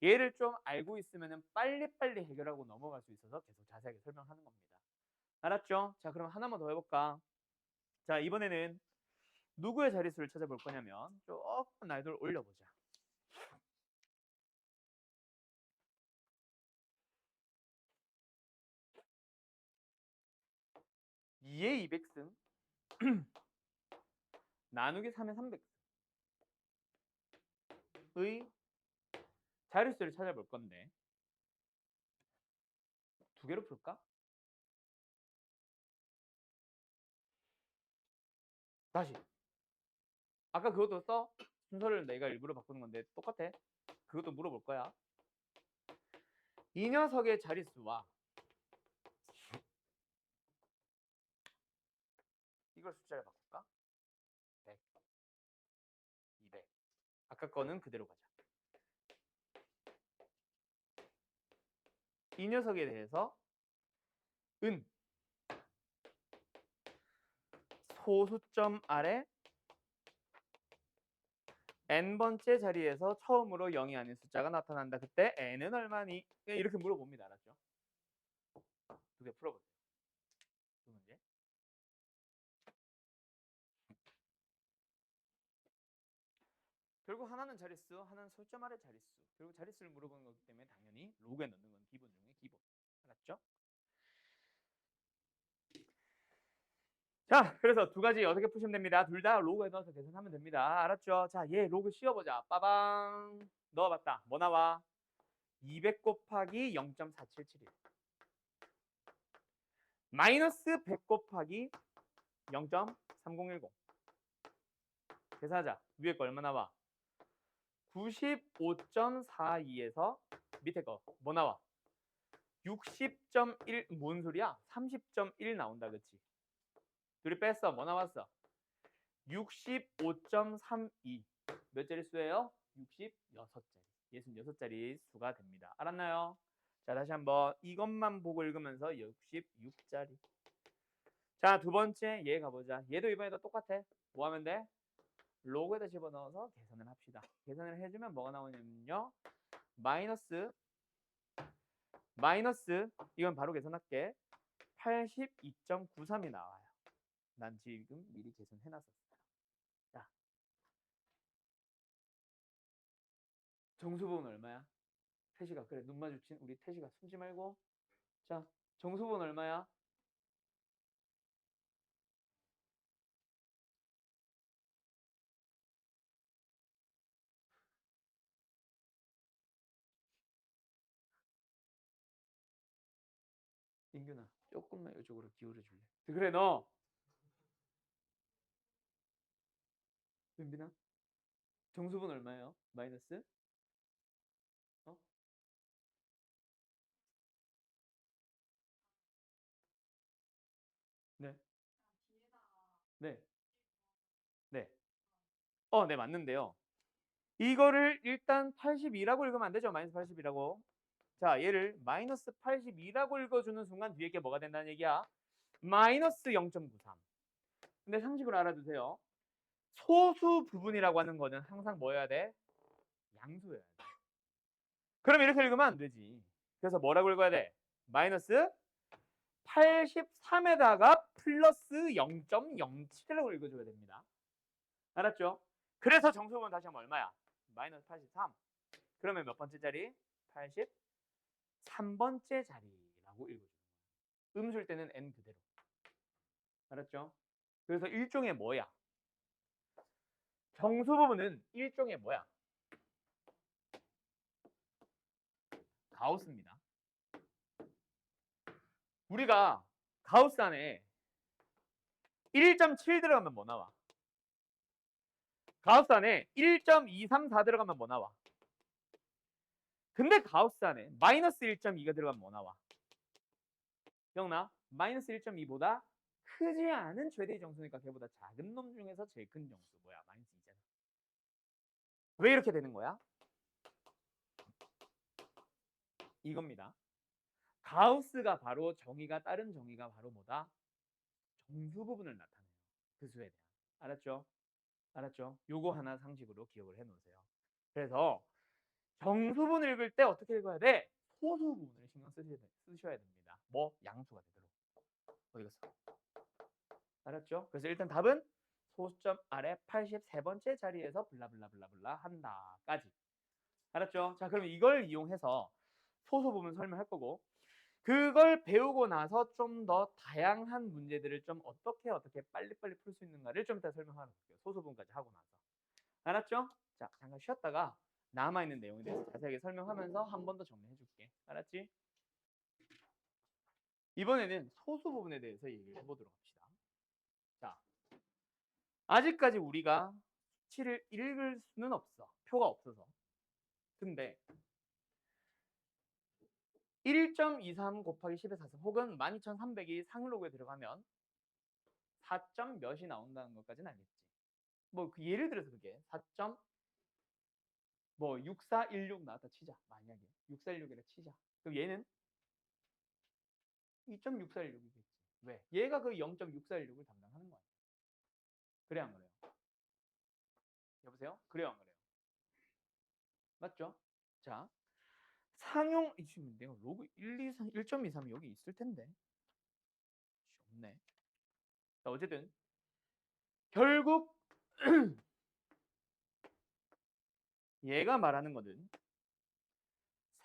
얘를 좀 알고 있으면 빨리빨리 해결하고 넘어갈 수 있어서 계속 자세하게 설명하는 겁니다. 알았죠? 자, 그럼 하나만 더 해볼까? 자, 이번에는 누구의 자릿수를 찾아볼 거냐면 조금 난이도를 올려보자. 2의 200승 나누기 3의 300승의 자릿수를 찾아볼 건데 두 개로 풀까? 다시 아까 그것도 써? 순서를 내가 일부러 바꾸는 건데 똑같아. 그것도 물어볼 거야. 이 녀석의 자릿수와 이걸 숫자를 바꿀까? 100, 200. 아까 거는 그대로 가자. 이 녀석에 대해서 은 소수점 아래 n번째 자리에서 처음으로 0이 아닌 숫자가 나타난다. 그때 n은 얼마니? 이렇게 물어봅니다. 알았죠? 두 개 풀어보세요. 두 문제. 결국 하나는 자릿수, 하나는 소점 아래 자릿수. 결국 자릿수를 물어보는 거기 때문에 당연히 로그에 넣는 건 기본 중에 기본. 알았죠? 자, 그래서 두 가지 어떻게 푸시면 됩니다. 둘 다 로그에 넣어서 계산하면 됩니다. 알았죠? 자, 얘 로그 씌워보자. 빠방. 넣어봤다. 뭐 나와? 200 곱하기 0.4771. 마이너스 100 곱하기 0.3010. 계산하자. 위에 거 얼마 나와? 95.42에서 밑에 거 뭐 나와? 60.1. 뭔 소리야? 30.1 나온다. 그치? 둘이 뺐어. 뭐 나왔어? 65.32. 몇 자리 수예요? 66자리. 66자리 수가 됩니다. 알았나요? 자, 다시 한번 이것만 보고 읽으면서 66자리. 자, 두 번째 얘 가보자. 얘도 이번에도 똑같아. 뭐 하면 돼? 로그에다 집어넣어서 계산을 합시다. 계산을 해주면 뭐가 나오냐면요. 마이너스 이건 바로 계산할게. 82.93이 나와요. 난 지금 미리 계산해놨었어요. 자, 정수분은 얼마야? 태시가 그래 눈 마주친 우리 태시가 숨지 말고. 자, 정수분 얼마야? 민균아, 조금만 이쪽으로 기울여 줄래? 그래 너. 민빈아, 정수분 얼마예요? 마이너스? 어? 네. 네. 네. 네, 맞는데요. 이거를 일단 82라고 읽으면 안 되죠. 마이너스 82라고. 자, 얘를 마이너스 82라고 읽어주는 순간 뒤에 게 뭐가 된다는 얘기야? 마이너스 0.93. 근데 상식으로 알아두세요. 소수 부분이라고 하는 거는 항상 뭐여야 돼? 양수여야 돼. 그럼 이렇게 읽으면 안 되지. 그래서 뭐라고 읽어야 돼? 마이너스 83에다가 플러스 0.07이라고 읽어줘야 됩니다. 알았죠? 그래서 정수분 다시 하면 얼마야? 마이너스 83. 그러면 몇 번째 자리? 83번째 자리라고 읽어줘요. 음수일 때는 n 그대로. 알았죠? 그래서 일종의 뭐야? 정수 부분은 일종의 뭐야? 가우스입니다. 우리가 가우스 안에 1.7 들어가면 뭐 나와? 가우스 안에 1.234 들어가면 뭐 나와? 근데 가우스 안에 마이너스 1.2가 들어가면 뭐 나와? 기억나? 마이너스 1.2보다 크지 않은 최대의 정수니까 걔보다 작은 놈 중에서 제일 큰 정수 뭐야? 마이너스 2잖아. 왜 이렇게 되는 거야? 이겁니다. 가우스가 바로 정의가 다른 정의가 바로 뭐다? 정수 부분을 나타내요. 그 수에 대한. 알았죠? 알았죠? 요거 하나 상식으로 기억을 해놓으세요. 그래서 정수분 읽을 때 어떻게 읽어야 돼? 소수 부분을 신경 쓰셔야 됩니다. 뭐? 양수가 되도록. 어디 갔어? 알았죠? 그래서 일단 답은 소수점 아래 83번째 자리에서 블라블라블라블라 한다까지. 알았죠? 자, 그럼 이걸 이용해서 소수 부분 설명할 거고 그걸 배우고 나서 좀 더 다양한 문제들을 좀 어떻게 빨리빨리 풀 수 있는가를 좀 이따 설명하러 볼게요. 소수 부분까지 하고 나서. 알았죠? 자, 잠깐 쉬었다가 남아있는 내용에 대해서 자세하게 설명하면서 한 번 더 정리해 줄게. 알았지? 이번에는 소수 부분에 대해서 얘기를 해보도록 합시다. 자, 아직까지 우리가 수치를 읽을 수는 없어. 표가 없어서. 근데 1.23 곱하기 10의 4승 혹은 12,300이 상로그에 들어가면 4점 몇이 나온다는 것까지는 알겠지. 뭐 그 예를 들어서 그게 4점 뭐 6416 나왔다 치자. 만약에 6416이라 치자. 그럼 얘는 2.6416이겠지. 왜? 얘가 그 0.6416을 담당하는 거야. 그래 안 그래요? 여보세요? 그래요 안 그래요? 맞죠? 자, 상용 지금 내가 로그 123 1.23 여기 있을 텐데. 없네. 자, 어쨌든 결국 얘가 말하는 거는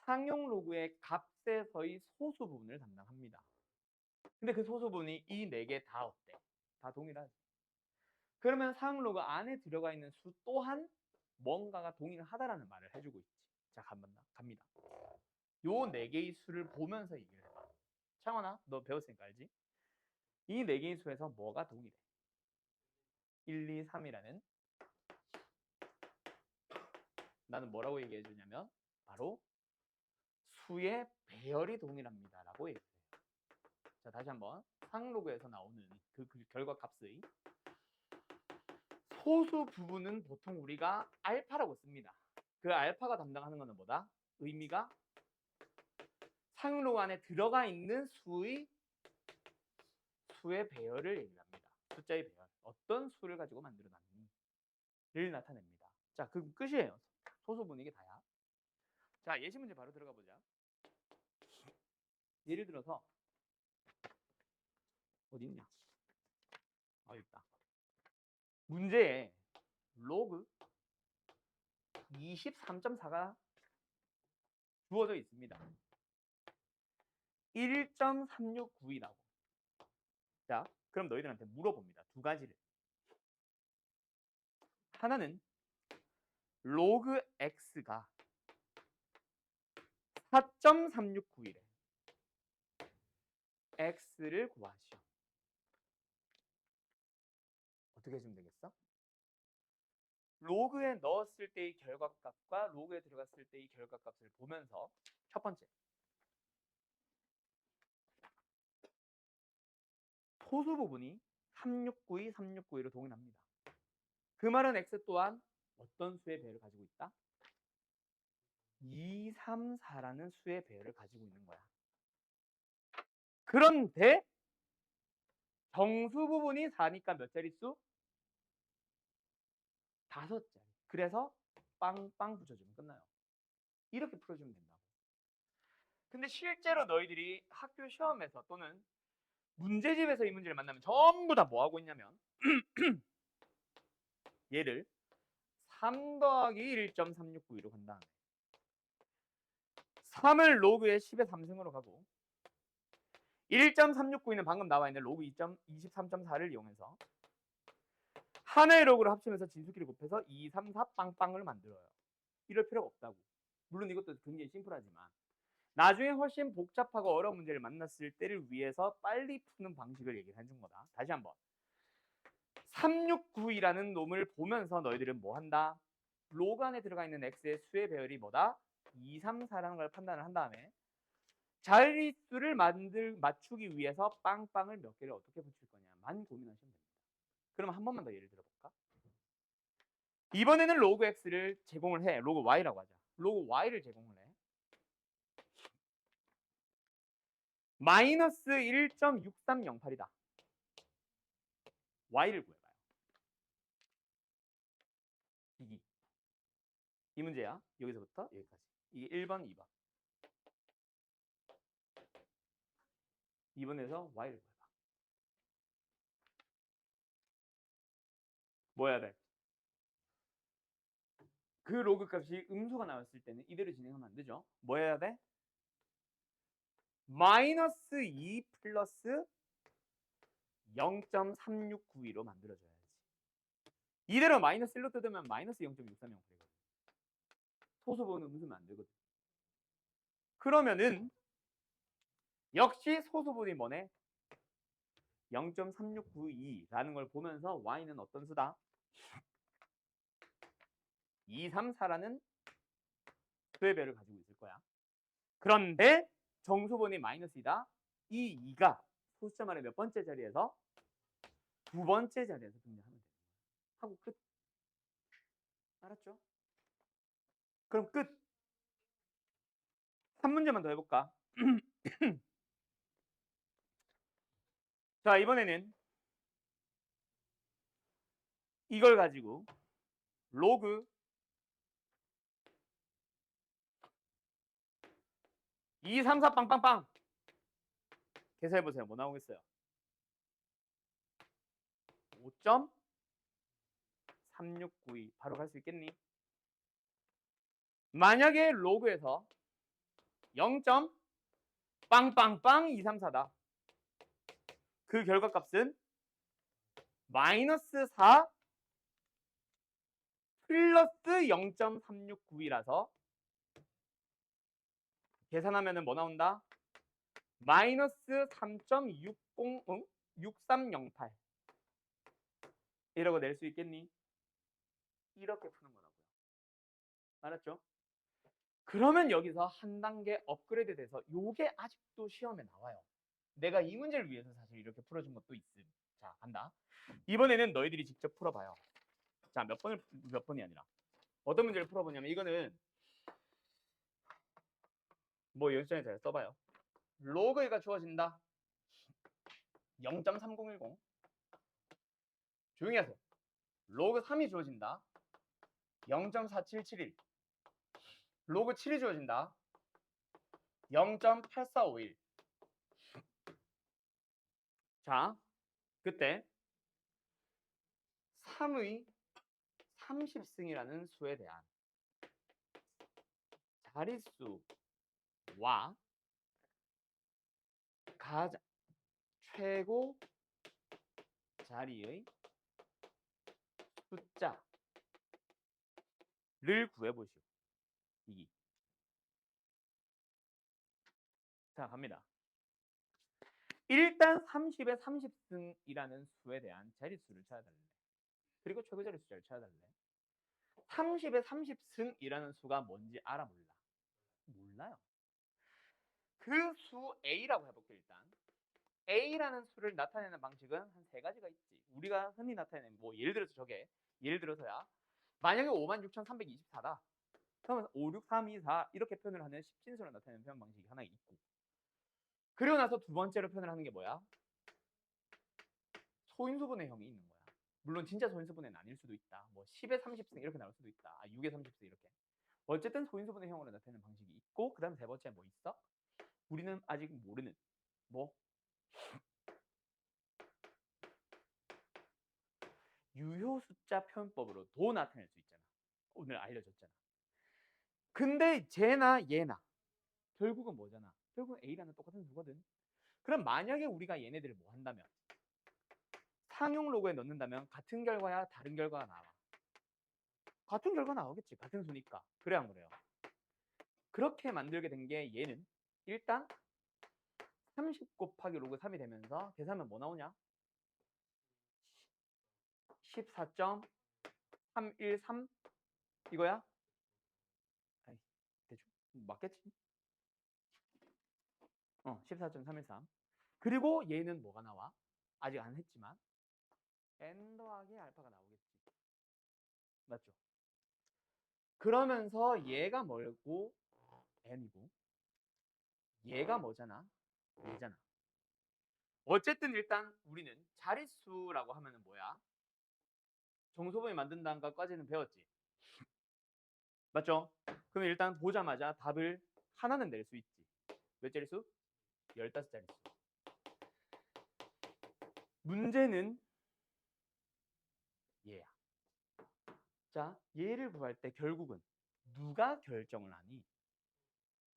상용 로그의 값에서의 소수 부분을 담당합니다. 근데 그 소수 부분이 이 네 개 다 어때? 다 동일하지. 그러면 상용 로그 안에 들어가 있는 수 또한 뭔가가 동일하다라는 말을 해주고 있지. 자, 갑니다. 요 네 개의 수를 보면서 얘기를 해봐. 창원아, 너 배웠으니까 알지? 이 네 개의 수에서 뭐가 동일해? 1, 2, 3이라는 나는 뭐라고 얘기해 주냐면 바로 수의 배열이 동일합니다 라고 얘기해요. 자, 다시 한번 상로그에서 나오는 그 결과 값의 소수 부분은 보통 우리가 알파라고 씁니다. 그 알파가 담당하는 것은 뭐다? 의미가 상로그 안에 들어가 있는 수의 배열을 얘기합니다. 숫자의 배열. 어떤 수를 가지고 만들어놨는지를 나타냅니다. 자, 그 끝이에요. 소수 부분 이게 다야. 자, 예시 문제 바로 들어가 보자. 예를 들어서 어디 있냐? 여기 있다. 문제에 로그 23.4가 주어져 있습니다. 1.369이라고. 자, 그럼 너희들한테 물어봅니다. 두 가지를. 하나는 로그 x가 4.369이래. x를 구하시오. 어떻게 해주면 되겠어? 로그에 넣었을 때의 결과값과 로그에 들어갔을 때의 결과값을 보면서 첫 번째, 소수 부분이 3692, 3692로 동일합니다. 그 말은 x 또한 어떤 수의 배열을 가지고 있다? 2, 3, 4라는 수의 배열을 가지고 있는 거야. 그런데 정수 부분이 4니까 몇 자릿수? 5자리. 그래서 빵빵 붙여주면 끝나요. 이렇게 풀어주면 된다고. 근데 실제로 너희들이 학교 시험에서 또는 문제집에서 이 문제를 만나면 전부 다 뭐 하고 있냐면 얘를 3 더하기 1.369로 간 다음에 3을 로그의 10의 3승으로 가고 1.369는 방금 나와 있는 로그 23.4를 이용해서 하나의 로그를 합치면서 진수끼리 곱해서 2, 3, 4 빵빵을 만들어요. 이럴 필요가 없다고. 물론 이것도 굉장히 심플하지만 나중에 훨씬 복잡하고 어려운 문제를 만났을 때를 위해서 빨리 푸는 방식을 얘기를 해준 거다. 다시 한번 3692라는 놈을 보면서 너희들은 뭐 한다? 로그 안에 들어가 있는 x의 수의 배열이 뭐다? 2, 3, 4라는 걸 판단을 한 다음에 자릿수를 맞추기 위해서 빵빵을 몇 개를 어떻게 붙일 거냐만 고민하시면 됩니다. 그럼 한 번만 더 예를 들어볼까? 이번에는 로그 x를 제공을 해. 로그 y라고 하자. 로그 y를 제공을 해. 마이너스 1.6308이다. y를 구해봐요. 이 문제야. 여기서부터 여기까지. 이게 1번, 2번. 2번에서 y를 구해봐. 뭐 해야 돼? 그 로그 값이 음수가 나왔을 때는 이대로 진행하면 안 되죠. 뭐 해야 돼? 마이너스 2 플러스 0.3692로 만들어줘야지. 이대로 마이너스 1로 뜯으면 마이너스 0.630 되거든. 소수번호 음수면 안 되거든. 그러면은 역시 소수분이 뭐네? 0.3692라는 걸 보면서 y는 어떤 수다? 2, 3, 4라는 수의 배를 가지고 있을 거야. 그런데 정수분이 마이너스이다. 이 2가 소수점 안에 몇 번째 자리에서? 두 번째 자리에서 등장하면 돼. 하고 끝. 알았죠? 그럼 끝. 3문제만 더 해볼까? 자, 이번에는 이걸 가지고 로그 2, 3, 4 빵빵빵 계산해보세요. 뭐 나오겠어요? 5.3692 바로 갈 수 있겠니? 만약에 로그에서 0. 빵빵빵 2, 3, 4다. 그 결과값은 마이너스 4 플러스 0.369이라서 계산하면 뭐 나온다? 마이너스 3.60, 6308 이라고 낼 수 있겠니? 이렇게 푸는 거라고요. 알았죠? 그러면 여기서 한 단계 업그레이드 돼서 요게 아직도 시험에 나와요. 내가 이 문제를 위해서 사실 이렇게 풀어준 것도 있음. 자, 간다. 이번에는 너희들이 직접 풀어봐요. 자, 몇 번이 아니라 어떤 문제를 풀어보냐면 이거는 뭐 연습장에 잘 써봐요. 로그가 주어진다. 0.3010 조용히 하세요. 로그 3이 주어진다. 0.4771 로그 7이 주어진다. 0.8451 자, 그때 3의 30승이라는 수에 대한 자릿수와 가장 최고 자리의 숫자를 구해보시오. 이기. 자, 갑니다. 일단 30의 30승이라는 수에 대한 자릿수를 찾아달래. 그리고 최고 자릿수를 찾아달래. 30의 30승이라는 수가 뭔지 알아 몰라? 몰라요. 그 수 A라고 해볼게 일단. A라는 수를 나타내는 방식은 한 세 가지가 있지. 우리가 흔히 나타내는 뭐 예를 들어서 저게 예를 들어서야 만약에 56,324다. 그러면 5, 6, 3, 2, 4 이렇게 표현을 하는 십진수로 나타내는 표현 방식이 하나 있고 그리고 나서 두 번째로 표현을 하는 게 뭐야? 소인수분해 형이 있는 거야. 물론 진짜 소인수분해는 아닐 수도 있다. 뭐 10의 30승 이렇게 나올 수도 있다. 6의 30승 이렇게. 어쨌든 소인수분해 형으로 나타내는 방식이 있고 그 다음 세 번째 뭐 있어? 우리는 아직 모르는 뭐 유효 숫자 표현법으로도 나타낼 수 있잖아. 오늘 알려줬잖아. 근데 쟤나 얘나 결국은 뭐잖아. 결국은 A라는 똑같은 수거든. 그럼 만약에 우리가 얘네들을 뭐 한다면 상용 로그에 넣는다면 같은 결과야 다른 결과가 나와. 같은 결과 나오겠지. 같은 수니까. 그래 안 그래요? 그렇게 만들게 된 게 얘는 일단 30 곱하기 로그 3이 되면서 계산하면 뭐 나오냐? 14.313 이거야? 아이, 대충 맞겠지? 14.313. 그리고 얘는 뭐가 나와? 아직 안 했지만 n 더하기 알파가 나오겠지. 맞죠? 그러면서 얘가 뭐고 n이고 얘가 뭐잖아? 얘잖아. 어쨌든 일단 우리는 자릿수라고 하면은 뭐야? 정소분이 만든다는 것까지는 배웠지. 맞죠? 그럼 일단 보자마자 답을 하나는 낼 수 있지. 몇 자릿수? 15자릿수. 문제는 얘야. 자, 얘를 구할 때 결국은 누가 결정을 하니?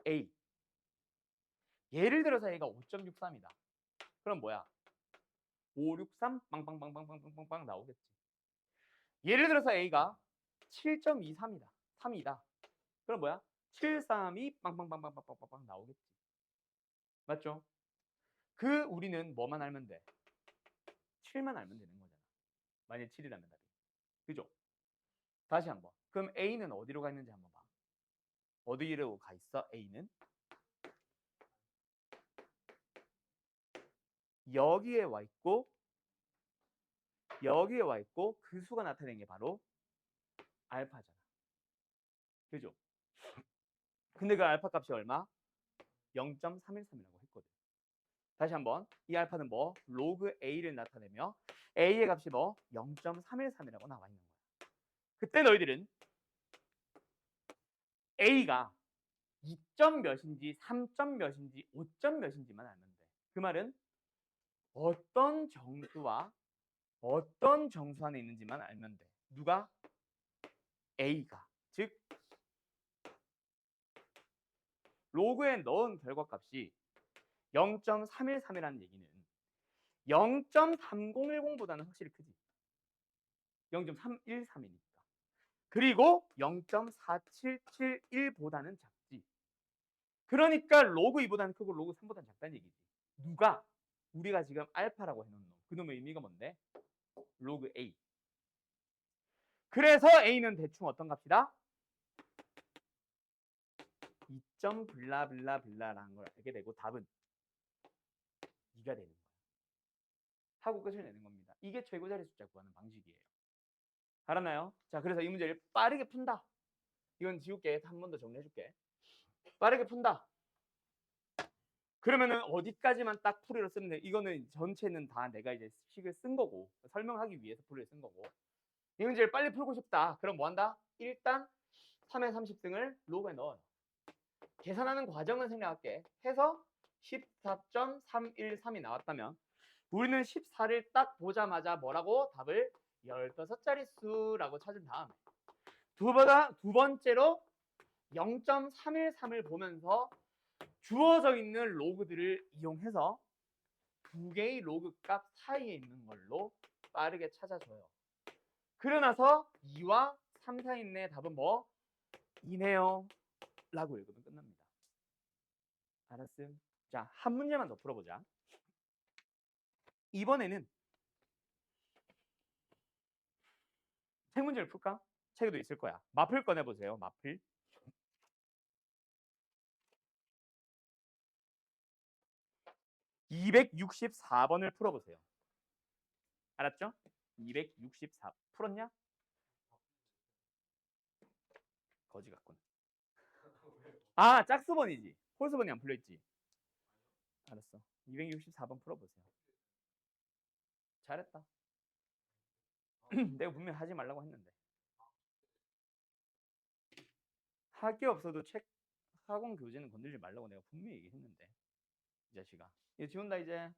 A. 예를 들어서 A가 5.63이다. 그럼 뭐야? 5, 6, 3 빵빵빵빵빵빵빵 나오겠지. 예를 들어서 A가 7.23이다. 3이다. 그럼 뭐야? 7, 3, 2 빵빵빵빵빵빵빵 나오겠지. 맞죠? 그 우리는 뭐만 알면 돼? 7만 알면 되는 거잖아. 만약 7이라면 답이. 그죠? 다시 한번. 그럼 A는 어디로 가 있는지 한번 봐. 어디로 가 있어? A는 여기에 와 있고 여기에 와 있고 그 수가 나타낸 게 바로 알파잖아. 그죠? 근데 그 알파 값이 얼마? 0.313이라고 했거든. 다시 한번 이 알파는 뭐? 로그 A를 나타내며 A의 값이 뭐? 0.313이라고 나와 있는 거야. 그때 너희들은 A가 2점 몇인지 3점 몇인지 5점 몇인지만 알면 돼. 그 말은 어떤 정수와 어떤 정수 안에 있는지만 알면 돼. 누가? A가. 즉 로그에 넣은 결과값이 0.313이라는 얘기는 0.3010보다는 확실히 크지. 0.313이니까. 그리고 0.4771보다는 작지. 그러니까 로그 2보다는 크고 로그 3보다는 작다는 얘기지. 누가? 우리가 지금 알파라고 해놓은 놈. 그놈의 의미가 뭔데? 로그 A. 그래서 A는 대충 어떤 값이다? 2점 블라블라블라라는 걸 알게 되고 답은 2가 되는 거야. 하고 끝을 내는 겁니다. 이게 최고자리 숫자 구하는 방식이에요. 알았나요? 자, 그래서 이 문제를 빠르게 푼다. 이건 지울게. 한 번 더 정리해줄게. 빠르게 푼다. 그러면은 어디까지만 딱 풀이로 쓰면 돼. 이거는 전체는 다 내가 이제 식을 쓴 거고 설명하기 위해서 풀이를 쓴 거고 이 문제를 빨리 풀고 싶다. 그럼 뭐 한다? 일단 3의 30등을 로그에 넣어요. 계산하는 과정은 생략할게. 해서 14.313이 나왔다면 우리는 14를 딱 보자마자 뭐라고? 답을 15자리 수라고 찾은 다음에 두 번째로 0.313을 보면서 주어져 있는 로그들을 이용해서 두 개의 로그 값 사이에 있는 걸로 빠르게 찾아줘요. 그러나서 2와 3 사이에 있는 답은 뭐? 2네요. 라고 읽으면 끝납니다. 알았음? 자, 한 문제만 더 풀어보자. 이번에는 책 문제를 풀까? 책에도 있을 거야. 마플 꺼내보세요. 마플. (264번을) 풀어보세요. 알았죠? 264 풀었냐? 거지 같군. 아, 짝수번이지. 홀수번이 안 풀려있지. 알았어. 264번 풀어보세요. 잘했다. 내가 분명히 하지 말라고 했는데. 할 게 없어도 책 학원 교재는 건들지 말라고 내가 분명히 얘기했는데. 이 자식아. 이거 지운다 이제.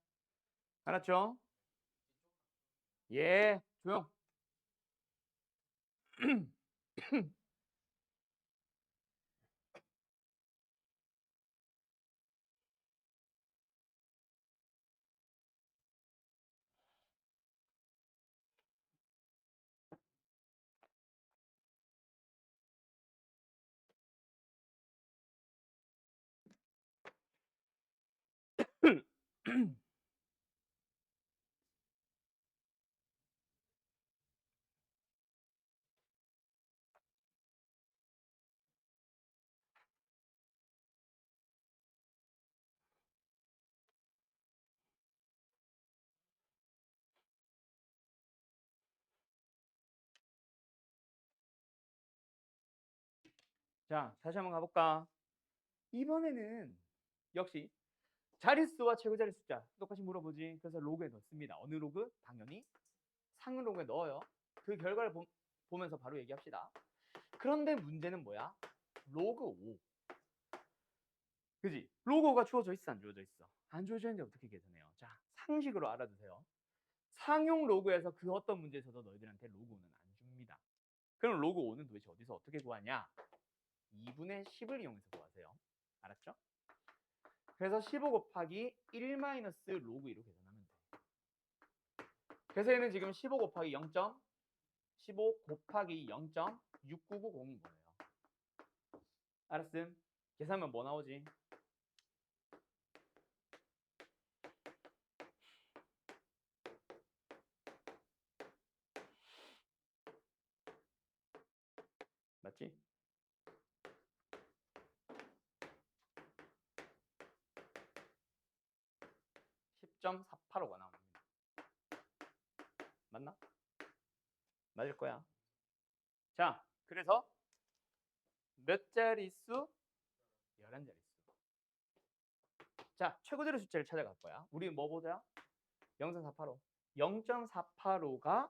알았죠? 예, 조용. 자, 다시 한번 가볼까? 이번에는 역시 자릿수와 최고자릿 숫자 똑같이 물어보지. 그래서 로그에 넣습니다. 어느 로그? 당연히 상응 로그에 넣어요. 그 결과를 보면서 바로 얘기합시다. 그런데 문제는 뭐야? 로그 5. 그지? 로그 5가 주어져 있어, 안 주어져 있어? 안 주어져 있는데 어떻게 계산해요? 자, 상식으로 알아두세요. 상용 로그에서 그 어떤 문제에서도 너희들한테 로그 5는 안 줍니다. 그럼 로그 5는 도대체 어디서 어떻게 구하냐? 2분의 10을 이용해서 구하세요. 알았죠? 그래서 15 곱하기 1 마이너스 로그 2로 계산하면 돼. 그래서 얘는 지금 15 곱하기 15 곱하기 0.6990인 거예요. 알았음? 계산하면 뭐 나오지? 맞지? 10.485가 나옵니다. 맞나? 맞을 거야. 자, 그래서 몇 자릿수? 11자릿수. 자, 최고자리 숫자를 찾아갈 거야. 우리 뭐 보자? 0.485. 0.485가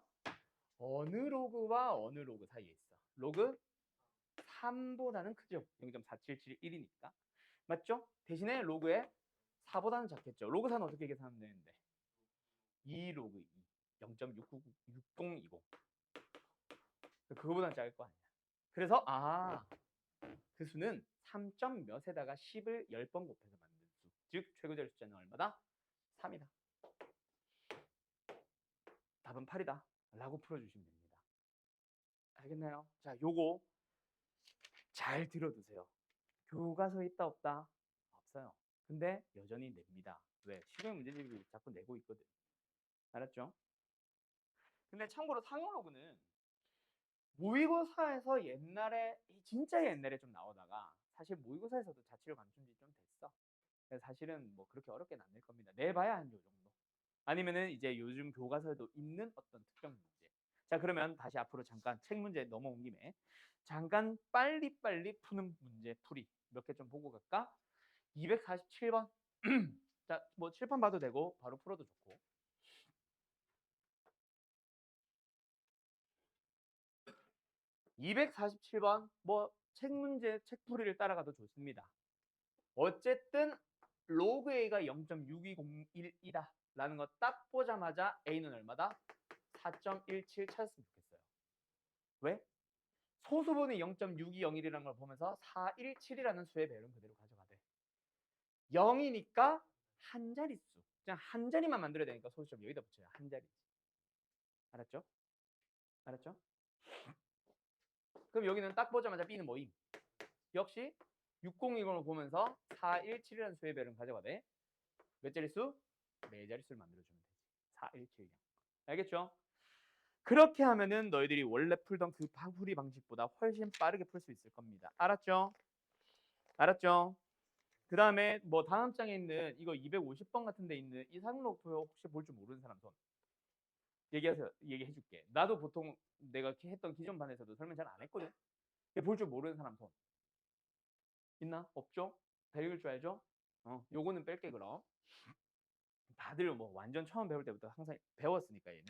어느 로그와 어느 로그 사이에 있어? 로그 3보다는 크죠. 0.4771이니까. 맞죠? 대신에 로그에 4보다는 작겠죠. 로그 4는 어떻게 계산하면 되는데? 2 로그 2. 0.66020. 그거보다는 작을 거 아니야. 그래서 그 수는 3점 몇에다가 10을 10번 곱해서 만든 수. 즉 최고자리 숫자는 얼마다? 3이다. 답은 8이다. 라고 풀어주시면 됩니다. 알겠나요? 자, 요거 잘 들어두세요. 교과서에 있다 없다? 없어요. 근데 여전히 냅니다. 왜? 실용 문제집을 자꾸 내고 있거든. 알았죠? 근데 참고로 상용 로그는 모의고사에서 옛날에 진짜 옛날에 좀 나오다가 사실 모의고사에서도 자취를 감춘 지 좀 됐어. 그래서 사실은 뭐 그렇게 어렵게는 안 낼 겁니다. 내봐야 한 요 정도. 아니면은 이제 요즘 교과서에도 있는 어떤 특정 문제. 자, 그러면 다시 앞으로 잠깐 책 문제 넘어온 김에 잠깐 빨리빨리 푸는 문제 풀이 몇 개 좀 보고 갈까? 247번. 자, 뭐 칠판 봐도 되고 바로 풀어도 좋고. 247번 뭐 책 문제 책 풀이를 따라가도 좋습니다. 어쨌든 로그 A가 0.6201이다 라는 거 딱 보자마자 A는 얼마다? 4.17 찾았으면 좋겠어요. 왜? 소수분이 0.6201이라는 걸 보면서 417이라는 수의 배열은 그대로 가져가대. 0이니까 한 자릿수. 그냥 한 자리만 만들어야 되니까 소수점 여기다 붙여요. 한 자리. 알았죠? 알았죠? 그럼 여기는 딱 보자마자 B는 뭐임? 역시 6020을 보면서 417이라는 수의 배열은 가져가되 몇 자릿수? 네 자릿수를 만들어주면 되지. 4170. 알겠죠? 그렇게 하면은 너희들이 원래 풀던 그 풀이 방식보다 훨씬 빠르게 풀 수 있을 겁니다. 알았죠? 알았죠? 그 다음에 뭐 다음 장에 있는 이거 250번 같은 데 있는 이 상록표 혹시 볼 줄 모르는 사람 손 얘기하세요. 얘기해 줄게. 나도 보통 내가 했던 기존 반에서도 설명 잘 안 했거든. 볼 줄 모르는 사람 손 있나? 없죠? 다 읽을 줄 알죠? 요거는 뺄게 그럼. 다들 뭐 완전 처음 배울 때부터 항상 배웠으니까 얘는.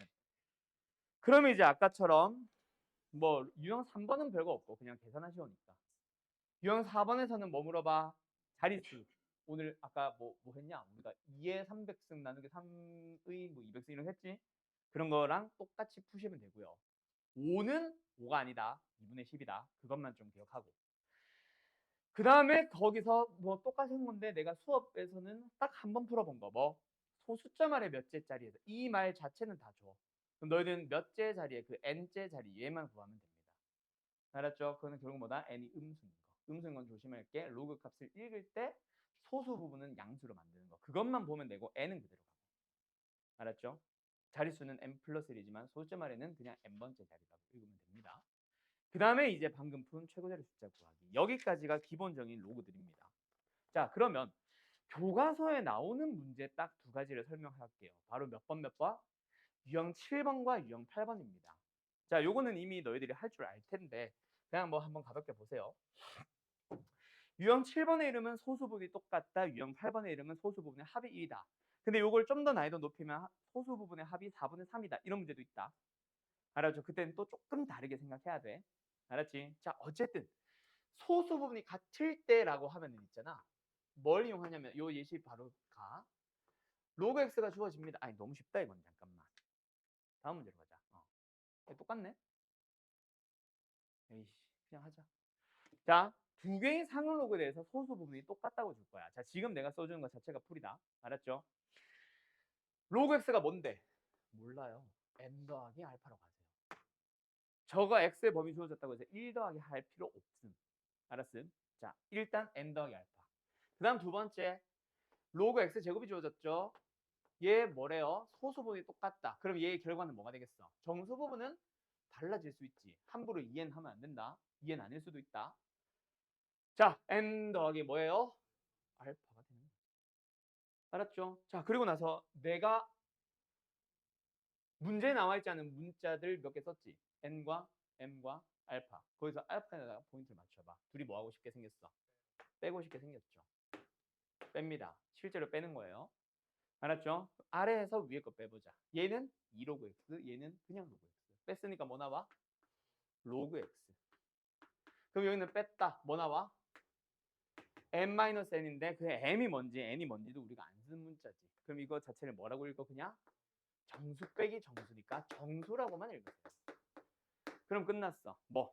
그러면 이제 아까처럼 뭐 유형 3번은 별거 없고 그냥 계산하 쉬우니까. 유형 4번에서는 뭐 물어봐? 자릿수. 오늘 아까 뭐 했냐? 우리가 2의 300승 나누기 3의 뭐 200승 이런 거 했지? 그런 거랑 똑같이 푸시면 되고요. 5는 5가 아니다. 2분의 10이다. 그것만 좀 기억하고. 그 다음에 거기서 뭐 똑같이 한 건데 내가 수업에서는 딱 한 번 풀어본 거 뭐? 소수점 아래 몇째 자리에서 이 말 자체는 다 줘. 그럼 너희는 몇째 자리에 그 n째 자리 얘만 구하면 됩니다. 알았죠? 그거는 결국 뭐다? n이 음수인 거. 음수인 건 조심할 게 로그 값을 읽을 때 소수 부분은 양수로 만드는 거. 그것만 보면 되고 n은 그대로 가고. 알았죠? 자릿수는 n 플러스 1이지만 소수점 아래는 그냥 n번째 자리라고 읽으면 됩니다. 그 다음에 이제 방금 푼 최고자리 숫자 구하기. 여기까지가 기본적인 로그들입니다. 자, 그러면 교과서에 나오는 문제 딱 두 가지를 설명할게요. 바로 몇 번 몇 번? 유형 7번과 유형 8번입니다. 자, 요거는 이미 너희들이 할 줄 알 텐데 그냥 뭐 한번 가볍게 보세요. 유형 7번의 이름은 소수 부분이 똑같다. 유형 8번의 이름은 소수 부분의 합이 1이다. 근데 요걸 좀 더 난이도 높이면 소수 부분의 합이 4분의 3이다. 이런 문제도 있다. 알았죠? 그때는 또 조금 다르게 생각해야 돼. 알았지? 자, 어쨌든 소수 부분이 같을 때라고 하면 있잖아. 뭘 이용하냐면 요 예시 바로 가. 로그 x가 주어집니다. 아니 너무 쉽다 이건. 잠깐만. 다음 문제로 가자. 똑같네. 에이씨 그냥 하자. 자, 두 개의 상응 로그에 대해서 소수 부분이 똑같다고 줄 거야. 자, 지금 내가 써주는 것 자체가 풀이다. 알았죠? 로그 x가 뭔데? 몰라요. n 더하기 알파로 가세요. 저거 x의 범위 주어졌다고 해서 1 더하기 할 필요 없음. 알았음? 자, 일단 n 더하기 알파. 그 다음 두 번째, 로그 x 제곱이 주어졌죠? 얘 뭐래요? 소수 부분이 똑같다. 그럼 얘의 결과는 뭐가 되겠어? 정수 부분은 달라질 수 있지. 함부로 2n 하면 안 된다. 2n 아닐 수도 있다. 자, n 더하기 뭐예요? 알파가 되는 거죠. 알았죠? 자, 그리고 나서 내가 문제에 나와 있지 않은 문자들 몇 개 썼지? n과 m과 알파. 거기서 알파에다가 포인트를 맞춰봐. 둘이 뭐하고 싶게 생겼어? 빼고 싶게 생겼죠. 뺍니다. 실제로 빼는 거예요. 알았죠? 아래에서 위에 거 빼보자. 얘는 2로그 x, 얘는 그냥 로그 x. 뺐으니까 뭐 나와? 로그 x. 그럼 여기는 뺐다. 뭐 나와? m-n인데 그 m이 뭔지 n이 뭔지도 우리가 안 쓰는 문자지. 그럼 이거 자체를 뭐라고 읽어? 그냥 정수 빼기 정수니까 정수라고만 읽으세요. 그럼 끝났어. 뭐?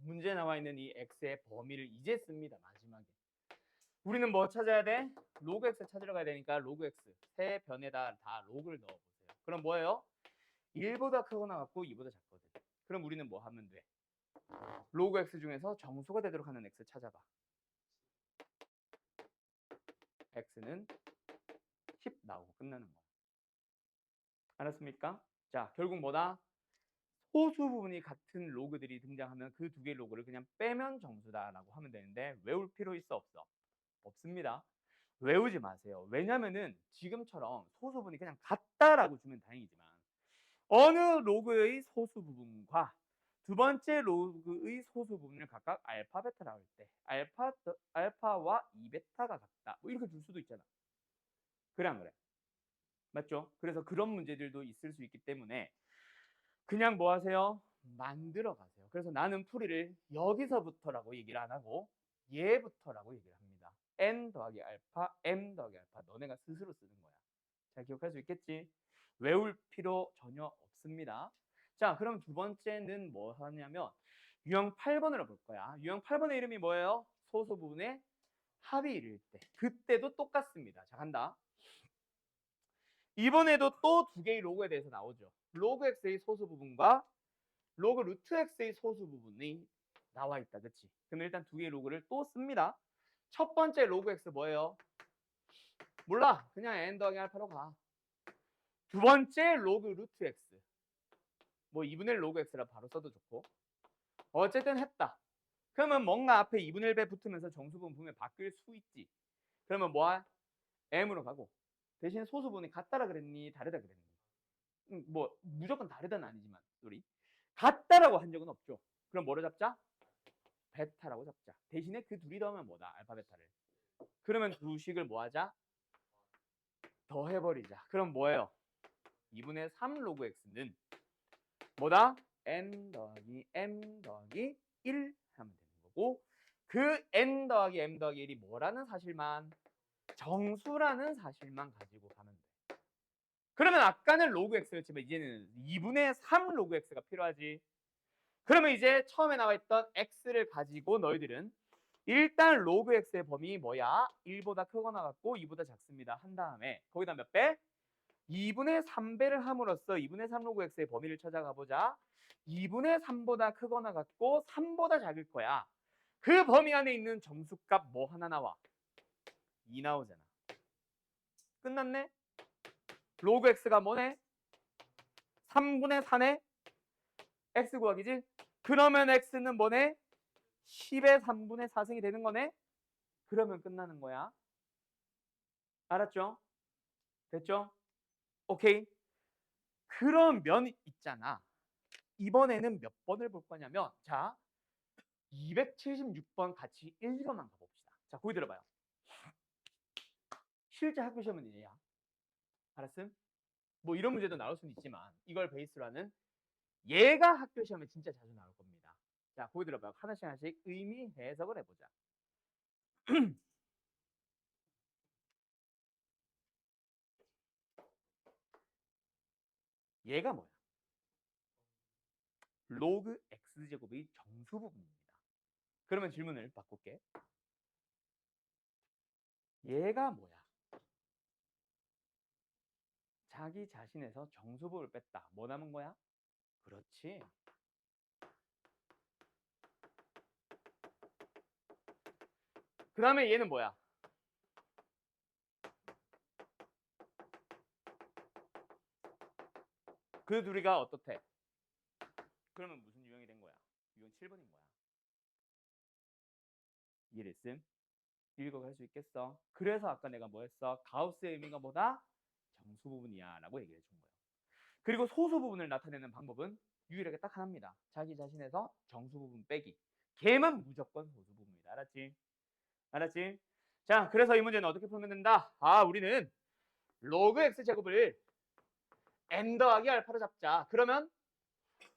문제에 나와 있는 이 x의 범위를 이제 씁니다. 마지막에. 우리는 뭐 찾아야 돼? 로그 x 찾으러 가야 되니까 로그 x 세 변에다 다 로그를 넣어보세요. 그럼 뭐예요? 1보다 크거나 같고 2보다 작거든. 그럼 우리는 뭐 하면 돼? 로그 x 중에서 정수가 되도록 하는 x 찾아봐. x는 10 나오고 끝나는 거야. 알았습니까? 자, 결국 뭐다? 소수 부분이 같은 로그들이 등장하면 그 두 개의 로그를 그냥 빼면 정수다라고 하면 되는데 외울 필요 있어 없어? 없습니다. 외우지 마세요. 왜냐면은 지금처럼 소수 부분이 그냥 같다라고 주면 다행이지만 어느 로그의 소수 부분과 두 번째 로그의 소수 부분을 각각 알파, 베타라고 할 때 알파와 2베타가 같다. 뭐 이렇게 줄 수도 있잖아. 그래 안 그래? 맞죠? 그래서 그런 문제들도 있을 수 있기 때문에 그냥 뭐 하세요? 만들어 가세요. 그래서 나는 풀이를 여기서부터라고 얘기를 안 하고 얘부터라고 얘기를 합니다. n 더하기 알파, m 더하기 알파. 너네가 스스로 쓰는 거야. 잘 기억할 수 있겠지? 외울 필요 전혀 없습니다. 자, 그럼 두 번째는 뭐 하냐면 유형 8번으로 볼 거야. 유형 8번의 이름이 뭐예요? 소수 부분의 합이 이를 때. 그때도 똑같습니다. 자, 간다. 이번에도 또 두 개의 로그에 대해서 나오죠. 로그 x의 소수 부분과 로그 루트 x의 소수 부분이 나와 있다. 그치? 그럼 일단 두 개의 로그를 또 씁니다. 첫 번째 로그 x 뭐예요? 몰라. 그냥 n 더하기 알파로 가. 두 번째 로그 루트 x. 뭐 2분의 1 로그 x라 바로 써도 좋고. 어쨌든 했다. 그러면 뭔가 앞에 2분의 1배 붙으면서 정수분 분명히 바뀔 수 있지. 그러면 뭐야? m으로 가고. 대신 소수분이 같다라 그랬니? 다르다 그랬니? 뭐 무조건 다르다는 아니지만 우리 같다라고 한 적은 없죠. 그럼 뭐로 잡자? 베타라고 잡자. 대신에 그 둘이 더하면 뭐다? 알파 베타를. 그러면 두 식을 뭐 하자? 더해버리자. 그럼 뭐예요? 2분의 3 로그 x는 뭐다? n 더하기 m 더하기 1 하면 되는 거고, 그 n 더하기 m 더하기 1이 뭐라는 사실만, 정수라는 사실만 가지고 가면 돼. 그러면 아까는 로그 x였지만 이제는 2분의 3 로그 x가 필요하지. 그러면 이제 처음에 나와 있던 x를 가지고 너희들은 일단 로그 x의 범위 뭐야? 1보다 크거나 같고 2보다 작습니다. 한 다음에 거기다 몇 배? 2분의 3배를 함으로써 2분의 3 로그 x의 범위를 찾아가 보자. 2분의 3보다 크거나 같고 3보다 작을 거야. 그 범위 안에 있는 정수값 뭐 하나 나와? 2 나오잖아. 끝났네? 로그 x가 뭐네? 3분의 4네? x 구하기지? 그러면 x는 뭐네? 10의 3분의 4승이 되는 거네? 그러면 끝나는 거야. 알았죠? 됐죠? 오케이. 그러면 있잖아. 이번에는 몇 번을 볼 거냐면, 자, 276번 같이 1번만 가봅시다. 자, 거기 들어봐요. 실제 학교 시험은 얘야. 알았음? 뭐 이런 문제도 나올 수는 있지만 이걸 베이스로 하는 얘가 학교 시험에 진짜 자주 나올 겁니다. 자, 거기 들어봐요. 하나씩 하나씩 의미 해석을 해보자. 얘가 뭐야? 로그 x제곱의 정수 부분입니다. 그러면 질문을 바꿀게. 얘가 뭐야? 자기 자신에서 정수부를 뺐다. 뭐 남은 거야? 그렇지. 그 다음에 얘는 뭐야? 그 둘이가 어떻대? 그러면 무슨 유형이 된 거야? 유형 7번인 거야. 이해됐음? 읽어갈 수 있겠어? 그래서 아까 내가 뭐 했어? 가우스의 의미가 뭐다? 정수 부분이야 라고 얘기해 준 거예요. 그리고 소수 부분을 나타내는 방법은 유일하게 딱 하나입니다. 자기 자신에서 정수 부분 빼기. 걔만 무조건 소수 부분이다. 알았지? 알았지? 자, 그래서 이 문제는 어떻게 풀면 된다? 아, 우리는 로그 x제곱을 n 더하기 알파로 잡자. 그러면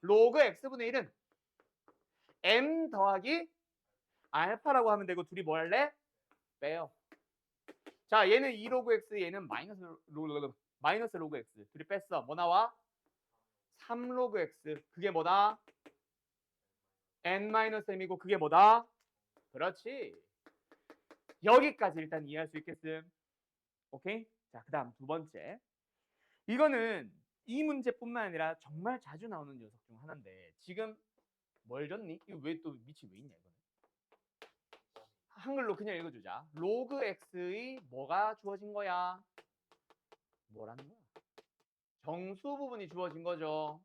로그 x분의 1은 m 더하기 알파라고 하면 되고, 둘이 뭐 할래? 빼요. 자, 얘는 2로그 x, 얘는 마이너스 로그 x. 둘이 뺐어. 뭐 나와? 3로그 x. 그게 뭐다? n-m이고 그게 뭐다? 그렇지. 여기까지 일단 이해할 수 있겠음. 오케이? 자, 그 다음 두 번째. 이거는 이 문제뿐만 아니라 정말 자주 나오는 녀석 중 하나인데, 지금 뭘 줬니? 이거 왜 또 밑이 왜 있냐 이거는. 한글로 그냥 읽어주자. 로그 x의 뭐가 주어진 거야? 뭐라는 거야? 정수 부분이 주어진 거죠.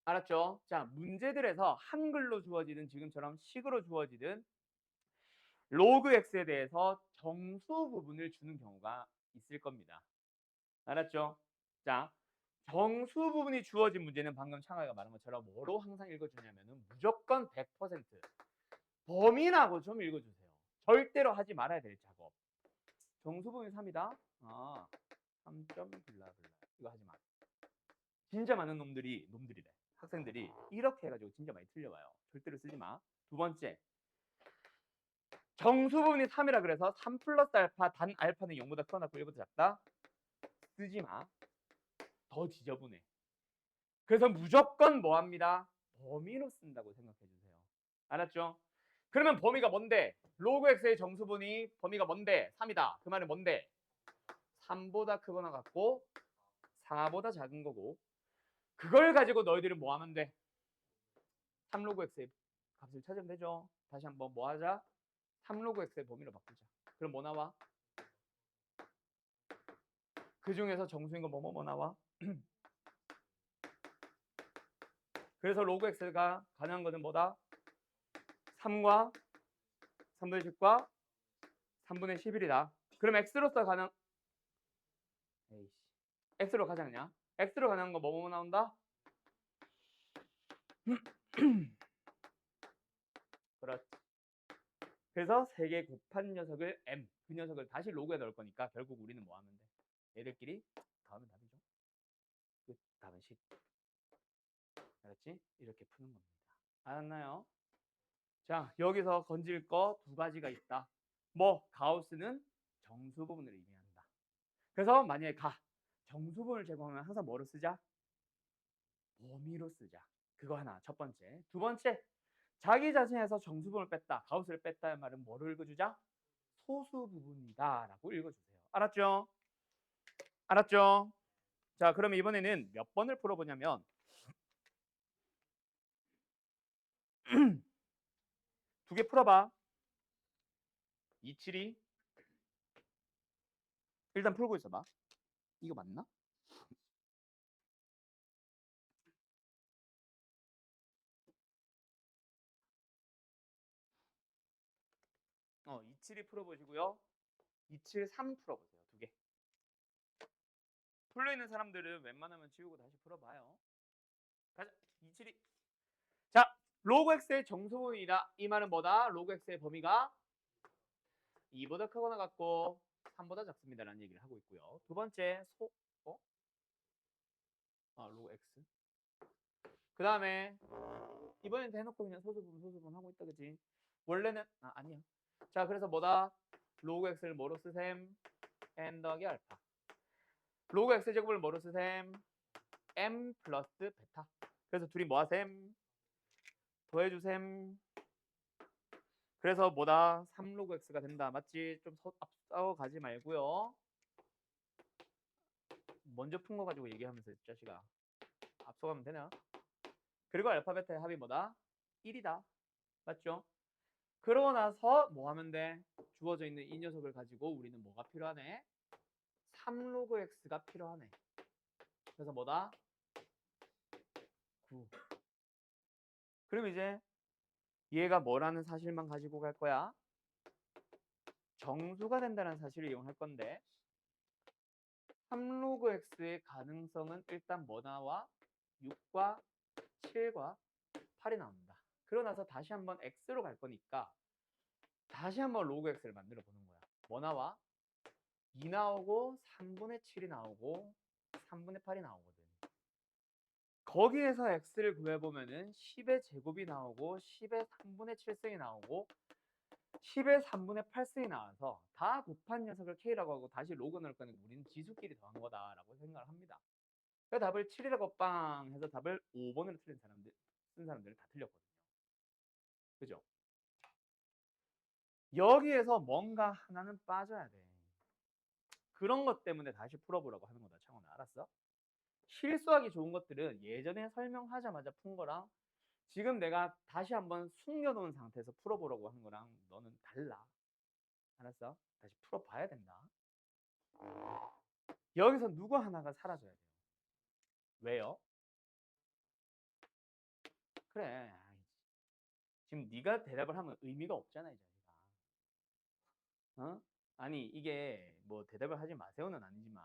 알았죠? 자, 문제들에서 한글로 주어지든 지금처럼 식으로 주어지든 로그 x에 대해서 정수 부분을 주는 경우가 있을 겁니다. 알았죠? 자, 정수 부분이 주어진 문제는 방금 창아이가 말한 것처럼 뭐로 항상 읽어주냐면은 무조건 100% 범위라고 좀 읽어주세요. 절대로 하지 말아야 될 작업. 정수 부분이 3이다. 아, 3점 블라블라. 이거 하지 마. 진짜 많은 놈들이래. 학생들이 이렇게 해가지고 진짜 많이 틀려와요. 절대로 쓰지 마. 두 번째, 정수 부분이 3이라 그래서 3 플러스 알파 단 알파는 0보다 크거나 1보다 작다? 쓰지 마. 더 지저분해. 그래서 무조건 뭐 합니다? 범위로 쓴다고 생각해 주세요. 알았죠? 그러면 범위가 뭔데? 로그 x의 정수분이 범위가 뭔데? 3이다. 그 말은 뭔데? 3보다 크거나 같고 4보다 작은 거고, 그걸 가지고 너희들은 뭐 하면 돼? 3로그 x의 값을 찾으면 되죠. 다시 한번 뭐 하자? 3로그 x의 범위로 바꾸자. 그럼 뭐 나와? 그 중에서 정수인 거 뭐뭐 나와? 그래서 로그 x가 가능한 거는 뭐다? 3과 3분의 10과 3분의 11이다. 그럼 x로서 가능 에이씨. x로 가능하냐? x로 가능한 거 뭐뭐 나온다? 그렇지. 그래서 3개 곱한 녀석을 m, 그 녀석을 다시 로그에 넣을 거니까 결국 우리는 뭐 하면 돼? 얘들끼리 더하면 답이죠. 끝. 답은 10. 알았지? 이렇게 푸는 겁니다. 알았나요? 자, 여기서 건질 거 2가지가 있다. 뭐 가우스는 정수 부분을 의미한다. 그래서 만약에 정수 부분을 제공하면 항상 뭐로 쓰자? 범위로 쓰자. 그거 하나, 첫 번째. 두 번째, 자기 자신에서 정수 부분을 뺐다, 가우스를 뺐다의 말은 뭐를 읽어주자? 소수 부분이다 라고 읽어주세요. 알았죠? 알았죠? 자, 그러면 이번에는 몇 번을 풀어보냐면 2개 풀어봐. 272 일단 풀고 있어봐. 이거 맞나? 272 풀어보시고요. 273 풀어보세요. 2개. 풀려 있는 사람들은 웬만하면 지우고 다시 풀어봐요. 가자. 272. 자, 로그 x의 정수분이다. 이 말은 뭐다? 로그 x의 범위가 2보다 크거나 같고 3보다 작습니다라는 얘기를 하고 있고요. 두 번째 로그 x. 그 다음에 이번엔 대놓고 그냥 소수분 하고 있다, 그지? 원래는 아니야. 자, 그래서 뭐다? 로그 x를 뭐로 쓰셈? n 더하기 알파. 로그 x 제곱을 뭐로 쓰셈? m 플러스 베타. 그래서 둘이 뭐 하셈? 더해주셈. 그래서 뭐다? 3로그 x가 된다. 맞지? 좀 앞서 가지 말고요. 먼저 푼 거 가지고 얘기하면서 이 자식아. 앞서가면 되나? 그리고 알파 베타의 합이 뭐다? 1이다. 맞죠? 그러고 나서 뭐 하면 돼? 주어져 있는 이 녀석을 가지고 우리는 뭐가 필요하네? 3로그 x가 필요하네. 그래서 뭐다? 9. 그럼 이제 얘가 뭐라는 사실만 가지고 갈 거야? 정수가 된다는 사실을 이용할 건데 3로그 x의 가능성은 일단 뭐 나와? 6과 7과 8이 나옵니다. 그러고 나서 다시 한번 x로 갈 거니까 다시 한번 로그 x를 만들어 보는 거야. 뭐 나와? 2 나오고 3분의 7이 나오고 3분의 8이 나오거든. 거기에서 x를 구해보면은 10의 제곱이 나오고 10의 3분의 7승이 나오고 10의 3분의 8승이 나와서 다 곱한 녀석을 k라고 하고 다시 로그 넣을 거는 우리는 지수끼리 더한 거다라고 생각을 합니다. 그래서 답을 7이라고 빵 해서 답을 5번으로 쓴 사람들은 다 틀렸거든요. 그죠? 여기에서 뭔가 하나는 빠져야 돼. 그런 것 때문에 다시 풀어보라고 하는 거다, 창원아. 알았어? 실수하기 좋은 것들은 예전에 설명하자마자 푼 거랑 지금 내가 다시 한번 숨겨놓은 상태에서 풀어보라고 하는 거랑 너는 달라. 알았어? 다시 풀어봐야 된다. 여기서 누구 하나가 사라져야 돼요. 왜요? 그래. 지금 네가 대답을 하면 의미가 없잖아, 이 자식아. 어? 아니, 이게 뭐 대답을 하지 마세요는 아니지만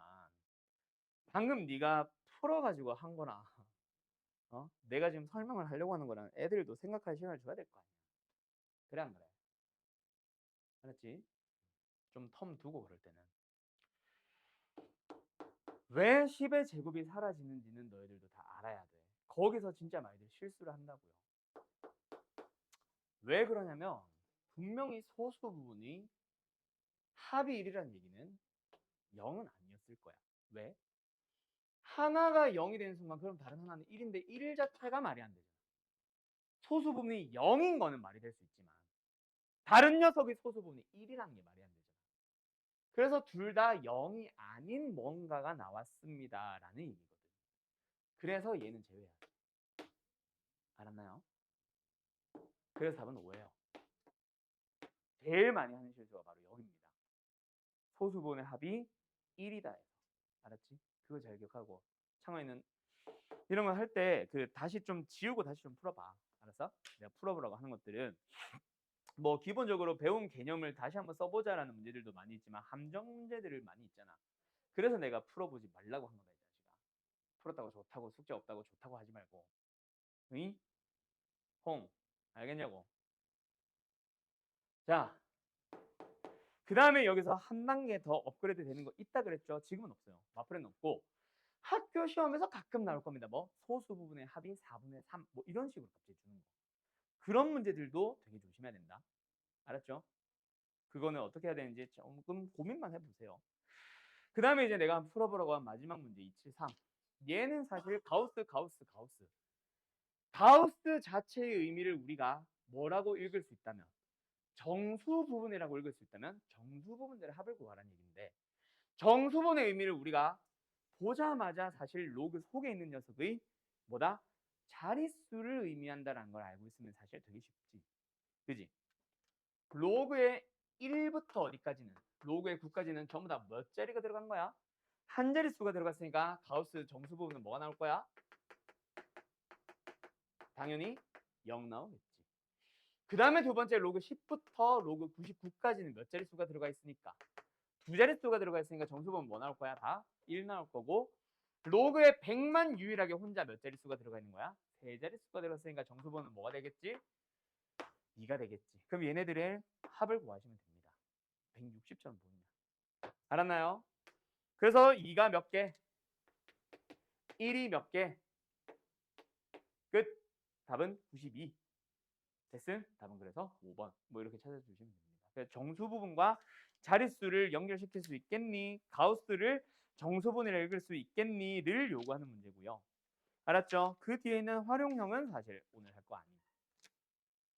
방금 네가 풀어가지고 한 거나 내가 지금 설명을 하려고 하는 거랑 애들도 생각할 시간을 줘야 될 거 아니야. 그래 안 그래? 알았지? 좀 텀 두고 그럴 때는. 왜 10의 제곱이 사라지는지는 너희들도 다 알아야 돼. 거기서 진짜 많이들 실수를 한다고요. 왜 그러냐면 분명히 소수 부분이 합이 1이라는 얘기는 0은 아니었을 거야. 왜? 하나가 0이 되는 순간 그럼 다른 하나는 1인데 1 자체가 말이 안 되잖아. 소수 부분이 0인 거는 말이 될 수 있지만 다른 녀석의 소수 부분이 1이라는 게 말이 안 되잖아. 그래서 둘 다 0이 아닌 뭔가가 나왔습니다라는 얘기거든. 그래서 얘는 제외야. 알았나요? 그래서 답은 5예요. 제일 많이 하는 실수가 바로 여기입니다. 소수분의 합이 1이다 해서. 알았지? 그거 잘 기억하고 창원이는 이런 거 할 때 그 다시 좀 지우고 다시 좀 풀어봐. 알았어? 내가 풀어보라고 하는 것들은 뭐 기본적으로 배운 개념을 다시 한번 써보자라는 문제들도 많이 있지만 함정 문제들을 많이 있잖아. 그래서 내가 풀어보지 말라고 한 거다 이 자식아. 풀었다고 좋다고 숙제 없다고 좋다고 하지 말고. 응? 홍 알겠냐고. 자, 그 다음에 여기서 한 단계 더 업그레이드 되는 거 있다 그랬죠? 지금은 없어요. 마플에는 없고 학교 시험에서 가끔 나올 겁니다. 뭐 소수 부분의 합이 4분의 3 뭐 이런 식으로 갑자기 주는 거. 그런 문제들도 되게 조심해야 된다. 알았죠? 그거는 어떻게 해야 되는지 조금 고민만 해보세요. 그 다음에 이제 내가 풀어보라고 한 마지막 문제 273. 얘는 사실 가우스 자체의 의미를 우리가 뭐라고 읽을 수 있다면 정수 부분이라고 읽을 수 있다면 정수 부분들의 합을 구하라는 얘기인데 정수 부분의 의미를 우리가 보자마자 사실 로그 속에 있는 녀석의 뭐다? 자릿수를 의미한다라는 걸 알고 있으면 사실 되게 쉽지. 그지? 로그의 1부터 어디까지는 로그의 9까지는 전부 다 몇 자리가 들어간 거야? 한 자릿수가 들어갔으니까 가우스 정수 부분은 뭐가 나올 거야? 당연히 0 나오겠지. 그 다음에 두 번째 로그 10부터 로그 99까지는 몇 자릿수가 들어가 있으니까 두 자릿수가 들어가 있으니까 정수 부분 뭐 나올 거야? 다 1 나올 거고 로그의 100만 유일하게 혼자 몇 자릿수가 들어가 있는 거야? 세 자릿수가 들어갔으니까 정수 부분은 뭐가 되겠지? 2가 되겠지. 그럼 얘네들의 합을 구하시면 됩니다. 160점 보이면. 알았나요? 그래서 2가 몇 개? 1이 몇 개? 끝. 답은 92. 됐음? 답은 그래서 5번. 뭐 이렇게 찾아주시면 됩니다. 그래서 정수 부분과 자릿수를 연결시킬 수 있겠니? 가우스를 정수분해를 읽을 수 있겠니?를 요구하는 문제고요. 알았죠? 그 뒤에 있는 활용형은 사실 오늘 할 거 아니에요.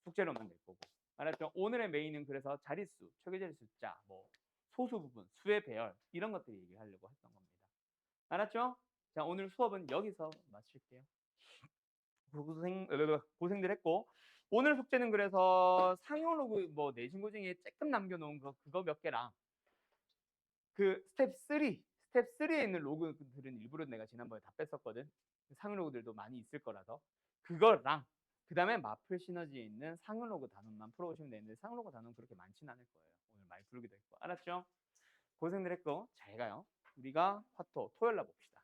숙제로만 낼 거고. 알았죠? 오늘의 메인은 그래서 자릿수, 초계자리 숫자, 뭐 소수 부분, 수의 배열 이런 것들 얘기하려고 했던 겁니다. 알았죠? 자, 오늘 수업은 여기서 마칠게요. 고생들 했고 오늘 숙제는 그래서 상용 로그 뭐 내신 고증에 조금 남겨놓은 그거 몇 개랑 그 스텝 3에 있는 로그들은 일부러 내가 지난번에 다 뺐었거든. 상용 로그들도 많이 있을 거라서 그거랑 그 다음에 마플 시너지에 있는 상용 로그 단원만 풀어보시면 되는데 상용 로그 단원 그렇게 많지는 않을 거예요. 오늘 많이 풀기도 했고 알았죠? 고생들 했고 잘 가요. 우리가 화토 토요일 날 봅시다.